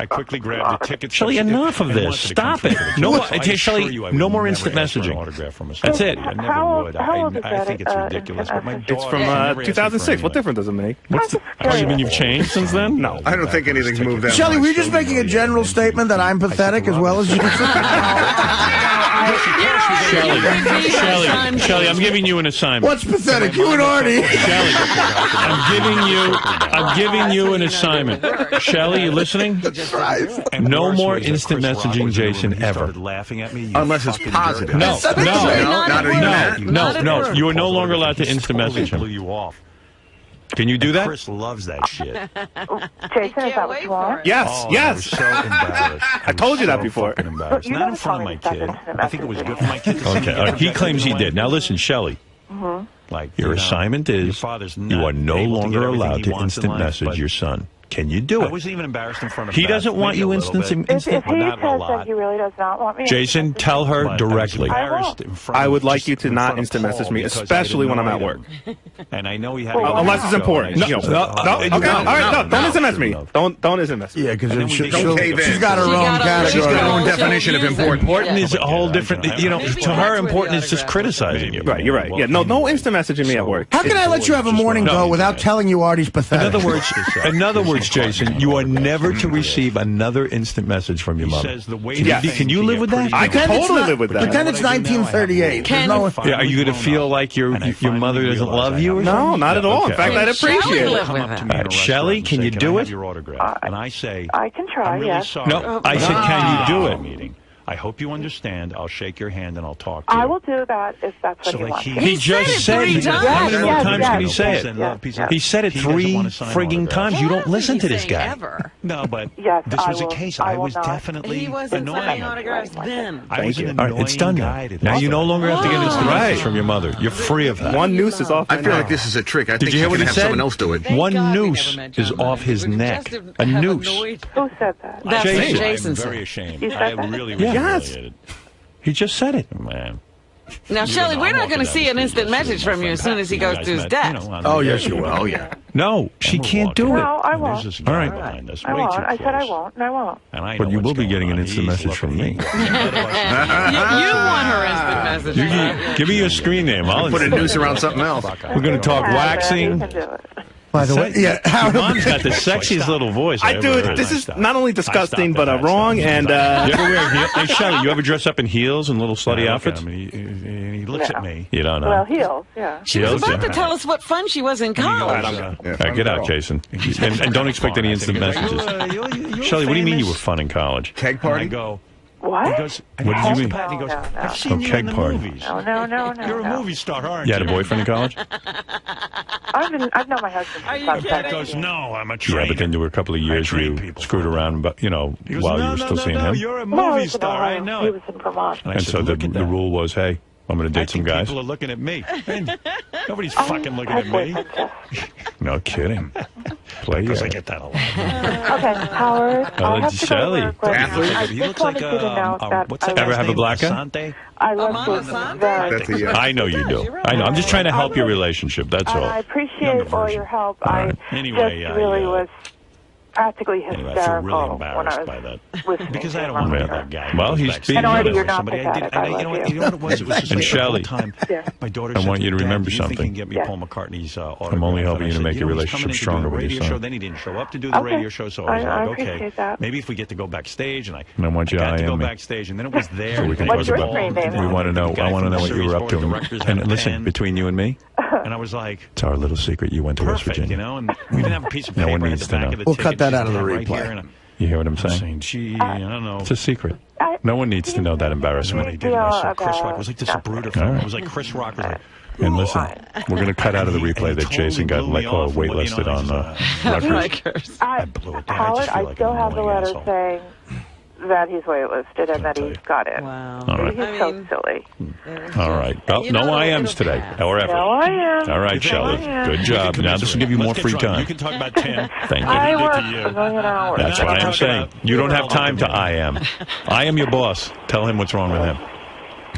S1: I quickly grabbed the ticket. Shelley, enough of this. Stop it. No more, Shelley, no more instant messaging. That's it. I never would. I think it's ridiculous. But my
S4: It's from 2006. What difference does it make?
S1: Oh, you mean you've changed since then?
S4: No.
S6: I don't think anything's moved that
S2: Shelley,
S6: much.
S2: were you just making a general statement that I'm pathetic as well as you?
S1: Shelley, I'm giving you an assignment.
S2: What's pathetic? You and Artie.
S1: Shelley, I'm giving you an assignment. Shelley, you listening? No more instant messaging, Jason, ever.
S6: Unless it's positive.
S1: No.
S6: Not even that.
S1: No. You are no longer allowed to instant message him. Can you do that?
S13: Chris loves that shit.
S10: Jason, is that what you want?
S4: Yes, yes.
S13: So embarrassed.
S4: I told you that before.
S13: Embarrassed. Not in front of my kid. I think it was good for my kid.
S1: Okay. He claims he did. Now listen, Shelley.
S13: Like
S1: your assignment is you are no longer allowed to instant message your son. Can you do it?
S13: I wasn't even embarrassed in front of
S1: He doesn't want you instant.
S10: If he says that he really does not want me,
S1: Jason, tell her directly.
S4: I would like you to not instant message me, especially when I'm at work.
S13: And I know he had
S4: unless it's important. No, okay, all right, no, don't instant message me. Don't instant message me.
S2: Yeah, because she's
S6: got
S2: her own category.
S6: She's got her own definition of important.
S1: Important is a whole different. To her, important is just criticizing you.
S4: Right, you're right. Yeah, no instant messaging me at work.
S2: How can I let you have a morning go without telling you Artie's pathetic?
S1: In other words, Jason, you are never to receive another instant message from your mother. Can you live with that?
S4: I can totally live with that.
S2: Pretend it's 1938.
S1: Are you going to feel like your mother doesn't love you? Or
S4: no, not at all. In fact, I'd appreciate
S1: it. Shelley, can you do it?
S13: And I say,
S10: I can try. Yes.
S1: No, I said, can you do it?
S13: I hope you understand. I'll shake your hand and I'll talk to you.
S10: I will do that if that's what you want.
S1: He just said it 3 times. How many more times can he say it? He said it 3 frigging times. You don't listen to this guy.
S13: No, but
S10: yes,
S13: this was a case. I was definitely annoying.
S3: autographs then.
S13: I was an
S1: All right, it's done now. Now you no longer have to get instant messages from your mother. You're free of that.
S4: One noose is off.
S6: I feel like this is a trick. I think
S1: you hear what he
S6: have
S1: said?
S6: someone else do it.
S1: One noose is off his neck. A noose.
S10: Who said that?
S3: That's
S1: Jason.
S3: Jason
S13: I'm
S3: said.
S13: very ashamed.
S10: You said
S13: I
S10: that?
S13: really was humiliated.
S1: He just said it.
S13: Man.
S3: Now, Shelley, we're not going to see an instant message from you as soon as he goes to his desk.
S2: Oh, yes, you will. Oh, yeah.
S1: No, she can't do it.
S10: No, I won't.
S1: All right.
S10: I won't. I said I won't, and I won't.
S1: But you will be getting an instant message from me.
S3: You want her instant message.
S1: Give me your screen name. I'll
S6: Put a noose around something else.
S1: We're going to talk waxing.
S2: By the way,
S1: your mom's got the sexiest little voice.
S4: I do it. This is not only disgusting, but wrong. And
S1: you ever wear heels? Hey, Shelley, you ever dress up in heels and little slutty outfits?
S13: He looks at me.
S1: You don't know.
S10: Well, heels, yeah.
S3: She was about to tell us what fun she was in college.
S1: All right, get out, Jason. And don't expect any instant messages. Shelley, what do you mean you were fun in college?
S6: Keg party?
S13: I go.
S10: What?
S13: He goes,
S1: What did you mean?
S13: He goes,
S10: No.
S13: I've seen you in the
S1: party.
S13: movies.
S10: No.
S13: You're a movie star, aren't
S1: You
S13: you?
S1: had a boyfriend in college?
S10: I've known my husband since I was
S13: He
S10: 17.
S13: goes, no, I'm a trainer.
S1: Yeah, but then there were a couple of years where you screwed around, but
S13: He goes,
S1: while you
S13: no,
S1: were still
S13: no,
S1: seeing
S13: no,
S1: him.
S13: you're a
S10: No,
S13: movie
S10: he was in
S13: star. I
S10: Ohio.
S13: know
S10: He
S13: it.
S10: was in Vermont.
S1: And so the rule was, hey, I'm going to date some guys.
S13: People are looking at me. And nobody's fucking looking at me.
S1: No kidding. Play
S13: Because I get that a lot.
S10: Okay, Howard, I have to go to
S1: Shelley.
S10: work right now. I
S13: He
S10: just
S13: looks like
S10: wanted you to know that
S13: what's
S10: I
S13: that
S1: Ever
S13: guy's
S1: have a
S13: name?
S1: black guy?
S13: Asante?
S10: I love this very
S6: That's a
S1: I know you do. I know. I'm just trying to help your relationship. That's
S10: and I
S1: all.
S10: appreciate all your help.
S1: right.
S10: I
S13: Anyway,
S10: just really was practically
S13: Anyway, I feel really
S10: hysterical when
S13: embarrassed
S10: I
S13: by
S10: was
S13: that.
S10: listening
S13: Because
S10: to
S13: I
S10: him
S13: don't want
S10: on
S13: to
S10: the
S13: be
S10: show.
S13: that guy.
S1: Well, he's being
S10: And Artie,
S1: honest.
S10: you're not
S13: Somebody I did.
S10: pathetic. I
S13: You know
S10: love
S13: what it was? It was just
S1: And
S13: like
S1: Shelley,
S13: the whole time.
S10: Yeah.
S13: My daughter
S1: I
S13: said,
S1: want you to
S13: "Dad,
S1: remember
S13: do you think
S1: something.
S13: you can get me
S10: Yeah.
S13: Paul McCartney's autograph?"
S1: I'm only
S13: And
S1: helping
S13: I
S1: you to
S13: said,
S1: make your
S13: he's
S1: relationship
S13: coming in to do
S1: stronger
S13: the
S1: with your
S13: radio
S1: son.
S13: show. Then he didn't show up to do the
S10: Okay.
S13: radio show, so I was
S10: I
S13: like, okay,
S10: appreciate that.
S13: maybe if we get to go backstage, and I
S1: want you to
S13: got to
S1: IM
S13: go
S1: me.
S13: backstage, and then it was there.
S1: So we can
S10: What's
S1: talk
S10: your
S1: about
S10: screen name?
S1: We want to know. I want to know what you were up to. And listen, between you and me,
S13: And I was like,
S1: it's our little secret. You went to West
S13: perfect,
S1: Virginia.
S13: you know, and we didn't have a piece of
S1: No
S13: paper
S1: one
S13: at
S1: needs
S13: the
S1: to
S13: back
S1: know.
S13: of the
S2: We'll
S13: ticket.
S2: cut that
S13: She
S2: out of the
S13: said, right
S2: replay.
S13: here, and
S1: You hear what I'm
S13: I'm
S1: saying?
S13: saying, gee, I don't know.
S1: It's a secret. No one needs to know that embarrassment.
S13: They did. I saw Chris Rock. It was like this Bruder film. It was like Chris Rock was like,
S1: And listen, we're going to cut out of the replay that Jason got waitlisted on Rutgers.
S10: Howard, I still have the letter saying that he's waitlisted and that he got in.
S3: Wow.
S1: All right.
S10: He's so silly.
S1: All right. Well, no IMs today or ever.
S10: No, I am.
S1: All right, Shelley. Good job. Now this will give you more free time.
S13: You can talk about 10.
S1: Thank
S10: I
S1: you.
S10: work a million hours.
S1: That's what I am saying. You don't have time to IM. I am your boss. Tell him what's wrong with him.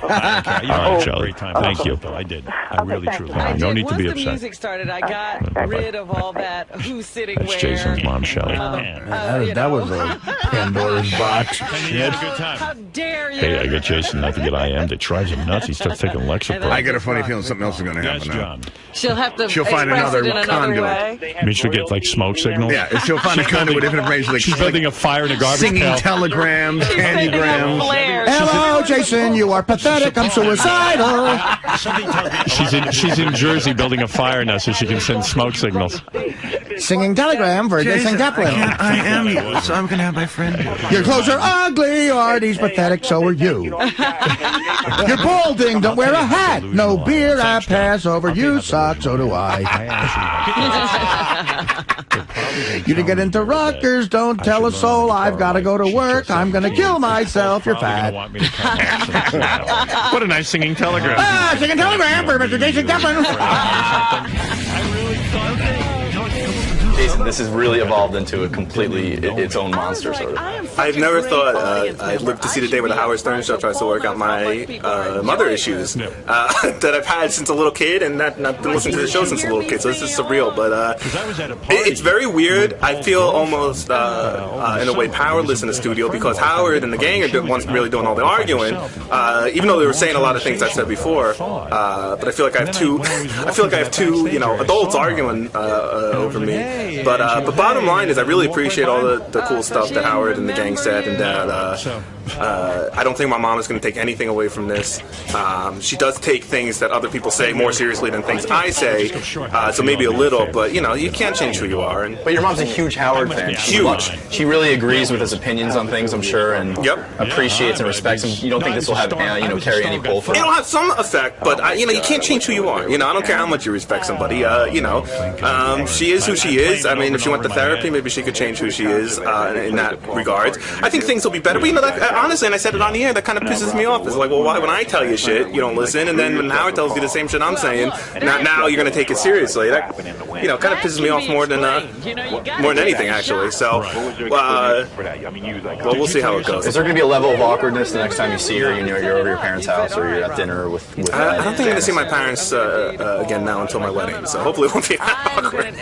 S1: right, Shelley. Thank you.
S13: I did. I really, truly.
S1: No need to be
S3: Once the
S1: upset.
S3: music started, I got rid of all that who's sitting
S1: That's
S3: where.
S1: Jason's mom, Shelley.
S2: That was a Pandora's box.
S1: Shit.
S3: How dare you?
S1: Hey, I got Jason not to get IM'd. It drives him nuts. He starts taking Lexapro.
S6: I get a funny feeling something else is going to happen now.
S3: She'll have to
S6: She'll find
S3: express
S6: another
S3: it in another
S6: conduit.
S3: way.
S1: I mean, she'll get like smoke signals.
S6: Yeah, she'll find a conduit with different information. Like,
S1: She's building a fire in a garbage
S6: singing
S1: pail.
S6: telegrams, candygrams.
S2: Hello, Jason. You are pathetic. I'm suicidal.
S1: She's in Jersey building a fire now so she can send smoke signals.
S2: Singing telegram for Jason Kaplan.
S6: I am you, so I'm going to have my friend.
S2: Your clothes are ugly. Artie's pathetic. So are you. You're balding. Don't wear a hat. No beer. I pass over. You suck. So do I. You didn't get into rockers. Don't tell a soul. I've got to go to work. I'm going to kill myself. You're fat.
S1: What a nice singing telegram.
S2: Singing telegram for Mr. Jason Kaplan.
S8: Jason, this has really evolved into a completely its own monster, sort of.
S14: I've never thought I'd live to see the day where the Howard Stern Show tries to work out my mother issues that I've had since a little kid, and not been listening to the show since a little kid. So this is surreal, but it's very weird. I feel almost in a way powerless in the studio because Howard and the gang are the ones really doing all the arguing. Even though they were saying a lot of things I said before, but I feel like I have two adults arguing over me. But bottom line is I really appreciate all the cool stuff that Howard and the gang said, and that I don't think my mom is going to take anything away from this. She does take things that other people say more seriously than things I say, so maybe a little, but you can't change who you are.
S8: But your mom's a huge Howard fan.
S14: Huge.
S8: She really agrees with his opinions on things, I'm sure, and appreciates and respects him. You don't think this will have carry any pull for
S14: It'll have some effect, but you can't change who you are. I don't care how much you respect somebody. She is who she is. I mean, if she went to therapy, maybe she could change who she is in that regard. I think things will be better. But honestly, and I said it on the air, that kind of pisses me off. It's like, well, why when I tell you shit, you don't listen, and then when Howard tells you the same shit I'm saying, now you're going to take it seriously. That kind of pisses me off more than anything, actually. So, well, we'll see how it goes.
S8: Is there going to be a level of awkwardness the next time you see her? You're over your parents' house, or you're at dinner with
S14: I don't think I'm going to see my parents again now until my wedding. So hopefully it won't be that awkward.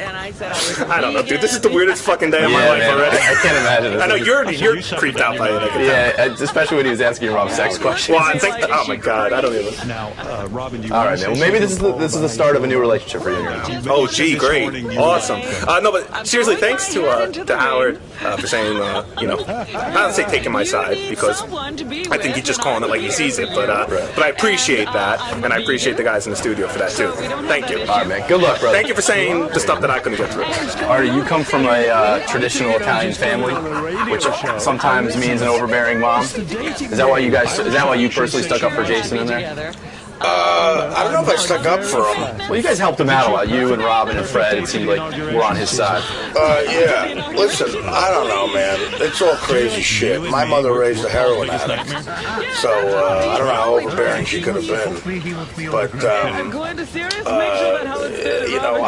S14: I don't know, dude. This is the weirdest fucking day of my life already.
S8: I can't imagine this.
S14: I know you're creeped out by it.
S8: Yeah, especially when he was asking your mom sex questions.
S14: Well, I think. Oh my God, I don't even.
S13: Now, Robin,
S8: all right, man. Well, maybe this is the start of a new relationship for you now.
S14: Oh, gee, great, awesome. No, but seriously, thanks to Howard for saying, not to say taking my side because I think he's just calling it like he sees it, but I appreciate that, and I appreciate the guys in the studio for that too. Thank you.
S8: All right, man. Good luck, brother.
S14: Thank you for saying the stuff that I couldn't get through.
S8: Artie, you come from a traditional Italian family, which sometimes means an overbearing mom. Is that why you personally stuck up for Jason in there?
S2: I don't know if I stuck up for him.
S8: Well, you guys helped him out a lot. You and Robin and Fred, it seemed like we're on his side.
S2: Yeah. Listen, I don't know, man. It's all crazy shit. My mother raised a heroin addict. So, I don't know how overbearing she could have been. But,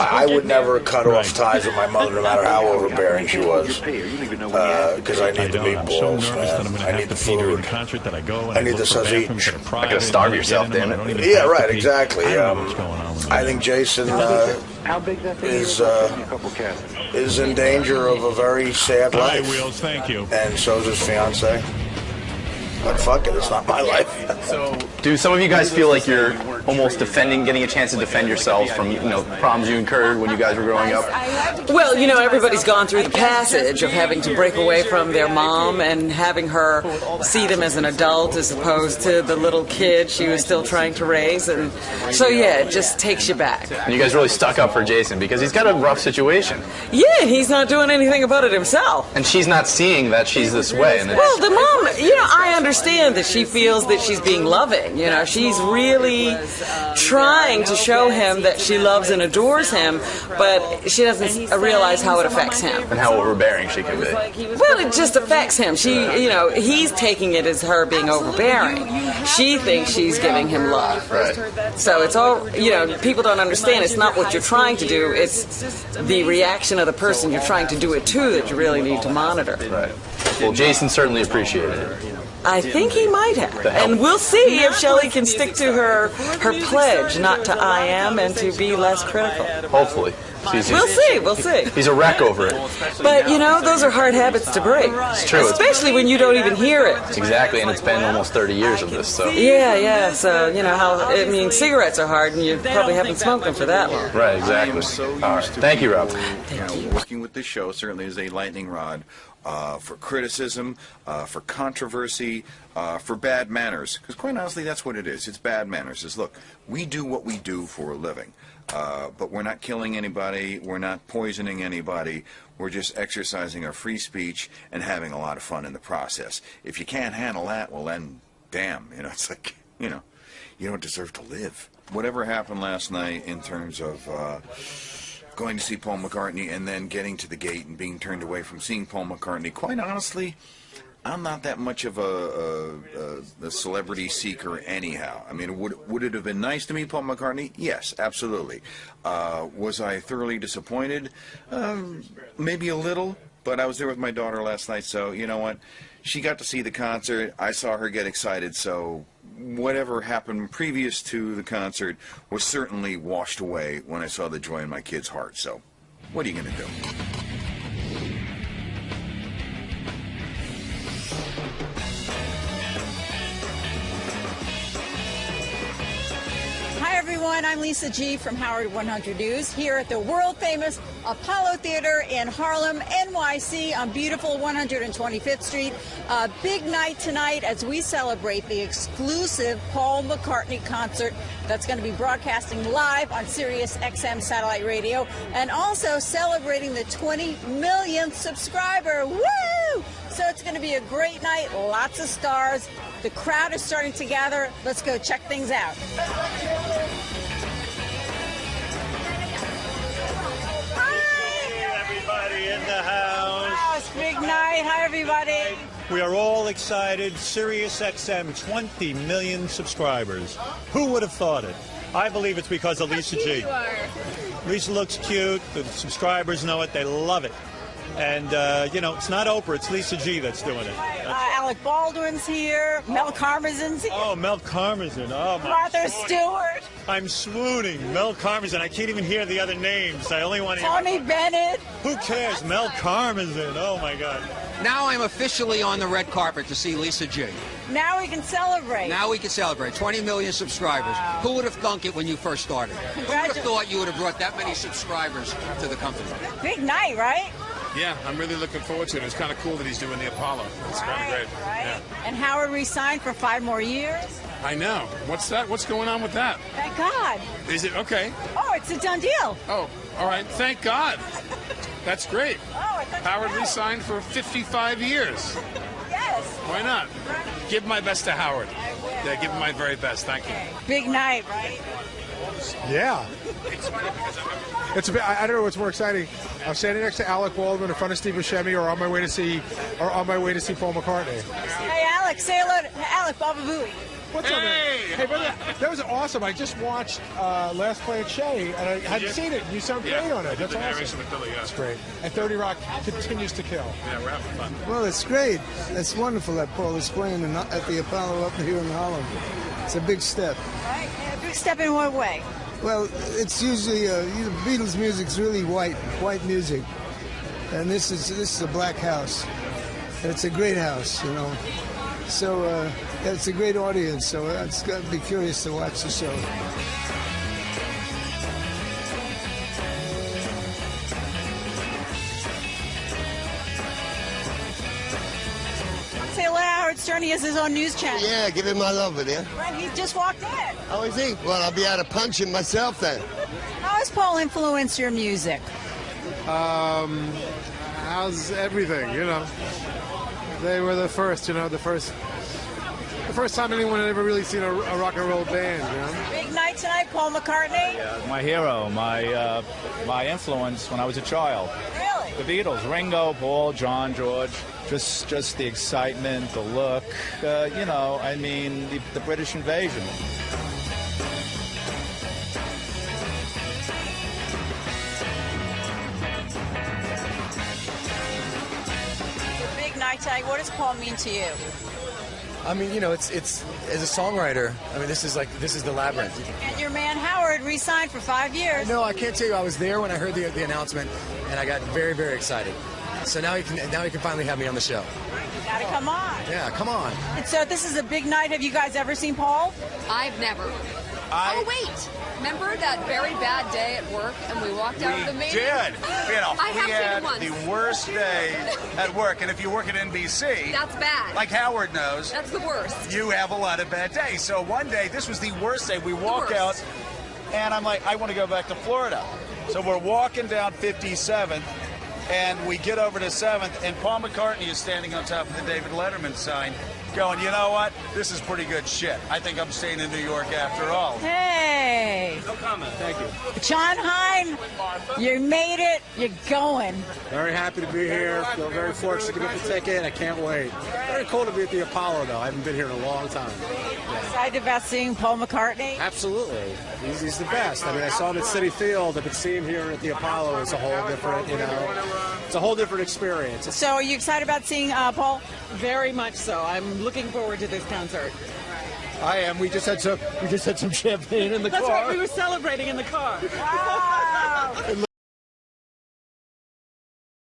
S2: I would never cut off ties with my mother no matter how overbearing she was. Because I need the meatballs, man. I need the food. I need the sausage.
S8: I gotta starve yourself, damn it.
S2: Yeah, right, exactly. I think Jason is in danger of a very sad life.
S1: Wheels, thank you.
S2: And so's his fiance. But fuck it, it's not my life.
S8: So, do some of you guys feel like you're almost getting a chance to defend yourselves from, problems you incurred when you guys were growing up?
S3: Well, everybody's gone through the passage of having to break away from their mom and having her see them as an adult as opposed to the little kid she was still trying to raise. And so, yeah, it just takes you back.
S8: And you guys really stuck up for Jason because he's got a rough situation.
S3: Yeah, and he's not doing anything about it himself.
S8: And she's not seeing that she's this way. And
S3: well, the mom, I understand that she feels that she's being loving. She's really trying to show him that she loves and adores him, but she doesn't realize how it affects him.
S8: And how overbearing she can be.
S3: Well, it just affects him. He's taking it as her being overbearing. She thinks she's giving him love.
S8: Right.
S3: So it's all, people don't understand. It's not what you're trying to do. It's the reaction of the person you're trying to do it to that you really need to monitor.
S8: Right. Well, Jason certainly appreciated it.
S3: I think he might have. And we'll see if Shelley can stick to her pledge not to I am and to be less critical.
S8: Hopefully.
S3: We'll see.
S8: He's a wreck over it.
S3: But, you know, those are hard habits to break.
S8: It's true.
S3: Especially when you don't even hear it.
S8: Exactly, and it's been almost 30 years of this, so.
S3: Yeah, so, you know, cigarettes are hard, and you probably haven't smoked them for that long.
S8: Right, exactly. All right. Thank you, Rob.
S15: Working with this show certainly is a lightning rod for criticism, for controversy, for bad manners. Because quite honestly, that's what it is. It's bad manners. Is look, we do what we do for a living. But we're not killing anybody, we're not poisoning anybody, we're just exercising our free speech and having a lot of fun in the process. If you can't handle that, well then, damn, you know, it's like, you know, you don't deserve to live. Whatever happened last night in terms of going to see Paul McCartney and then getting to the gate and being turned away from seeing Paul McCartney, quite honestly, I'm not that much of a celebrity seeker anyhow. I mean, would it have been nice to meet Paul McCartney? Yes, absolutely. Was I thoroughly disappointed? Maybe a little, but I was there with my daughter last night, so you know what? She got to see the concert. I saw her get excited, so whatever happened previous to the concert was certainly washed away when I saw the joy in my kid's heart. So what are you going to do?
S16: Hi everyone, I'm Lisa G from Howard 100 News here at the world-famous Apollo Theater in Harlem, NYC on beautiful 125th Street. A big night tonight as we celebrate the exclusive Paul McCartney concert that's going to be broadcasting live on Sirius XM satellite radio and also celebrating the 20 millionth subscriber. Woo! So it's going to be a great night, lots of stars. The crowd is starting to gather. Let's go check things out.
S17: Everybody in the house.
S16: Wow, it's a big night. Hi, everybody.
S17: We are all excited. Sirius XM, 20 million subscribers. Who would have thought it? I believe it's because of Lisa G.
S16: You are.
S17: Lisa looks cute. The subscribers know it. They love it. And, you know, it's not Oprah. It's Lisa G that's doing it.
S16: Alec Baldwin's here. Mel Karmazin's here.
S17: Oh, Mel Karmazin. Oh, my.
S16: Martha Stewart.
S17: I'm swooning. Mel Karmazin. I can't even hear the other names. I only want to
S16: Tony Bennett.
S17: Who cares? Mel Karmazin. Oh, my God.
S18: Now I'm officially on the red carpet to see Lisa G.
S16: Now we can celebrate.
S18: Now we can celebrate. 20 million subscribers.
S16: Wow.
S18: Who would have thunk it when you first started? Who would have thought you would have brought that many subscribers to the company?
S16: Big night, right?
S19: Yeah, I'm really looking forward to it. It's kind of cool that he's doing the Apollo. It's kind of great.
S16: Right.
S19: Yeah.
S16: And Howard re-signed for 5 more years.
S19: I know. What's that? What's going on with that?
S16: Thank God.
S19: Is it okay?
S16: Oh, it's a done deal.
S19: Oh, all right. Thank God. That's great.
S16: Oh, I thought
S19: Howard re-signed for 55 years.
S16: Yes.
S19: Why not? Give my best to Howard. Yeah, give him my very best. Thank you.
S16: Big night, right?
S20: Yeah. It's a bit, I don't know what's more exciting. I'm standing next to Alec Baldwin in front of Steve Buscemi, or on my way to see Paul McCartney.
S16: Hey, Alex, say hello to Alec Baba Booey.
S20: What's up, man? Hey, brother, that was awesome. I just watched Last Play at Shea, and I hadn't seen it. You sound great on it. That's awesome. That's great. And 30 Rock continues to kill.
S19: Yeah, we're having fun.
S21: Well, it's great. It's wonderful that Paul is playing at the Apollo up here in Harlem. It's a big step.
S16: Right? A big step in what way?
S21: Well, it's usually Beatles music's really white music, and this is a black house. And it's a great house, you know. So it's a great audience. So it's going to be curious to watch the show.
S16: Say hello to Howard Stern. He has his own news channel.
S22: Yeah, give him my love with you.
S16: Right, he just walked in.
S22: Oh, is he? Well, I'll be out of punching myself then.
S16: How has Paul influenced your music?
S20: How's everything, you know? They were the first, you know, the first time anyone had ever really seen a rock and roll band, you know?
S16: Big night tonight, Paul McCartney.
S23: My hero, my influence when I was a child.
S16: Really?
S23: The Beatles, Ringo, Paul, John, George. Just the excitement, the look, you know, I mean, the British invasion.
S16: tell you, what does Paul mean to you?
S5: I mean, you know, it's as a songwriter. I mean, this is the labyrinth.
S16: And your man Howard re-signed for 5 years.
S5: No, I can't tell you. I was there when I heard the announcement, and I got very, very excited. So now he can finally have me on the show.
S16: You gotta come on.
S5: Yeah, come on.
S16: And so this is a big night. Have you guys ever seen Paul?
S7: I've never. Oh wait. Remember that very bad day at work, and we walked out of the meeting?
S11: We did. We had
S7: once.
S11: the worst day at work, and if you work at NBC,
S7: that's bad.
S11: Like Howard knows,
S7: that's the worst.
S11: You have a lot of bad days. So one day, this was the worst day. We walked out, and I'm like, I want to go back to Florida. So we're walking down 57th, and we get over to 7th, and Paul McCartney is standing on top of the David Letterman sign, going, you know what? This is pretty good shit. I think I'm staying in New York after all.
S16: Hey.
S11: No comment. Thank you.
S16: John Hine, you made it. You're going.
S20: Very happy to be here. Feel very fortunate to get the ticket. I can't wait. Very cool to be at the Apollo, though. I haven't been here in a long time.
S16: Excited about seeing Paul McCartney?
S20: Absolutely. He's the best. I mean, I saw him at Citi Field, but seeing him here at the Apollo is a whole different, it's a whole different experience.
S16: So are you excited about seeing Paul?
S3: Very much so. I'm looking forward to this concert.
S20: I am. We just had some champagne in the car.
S3: That's right. We were celebrating in the car.
S16: Wow.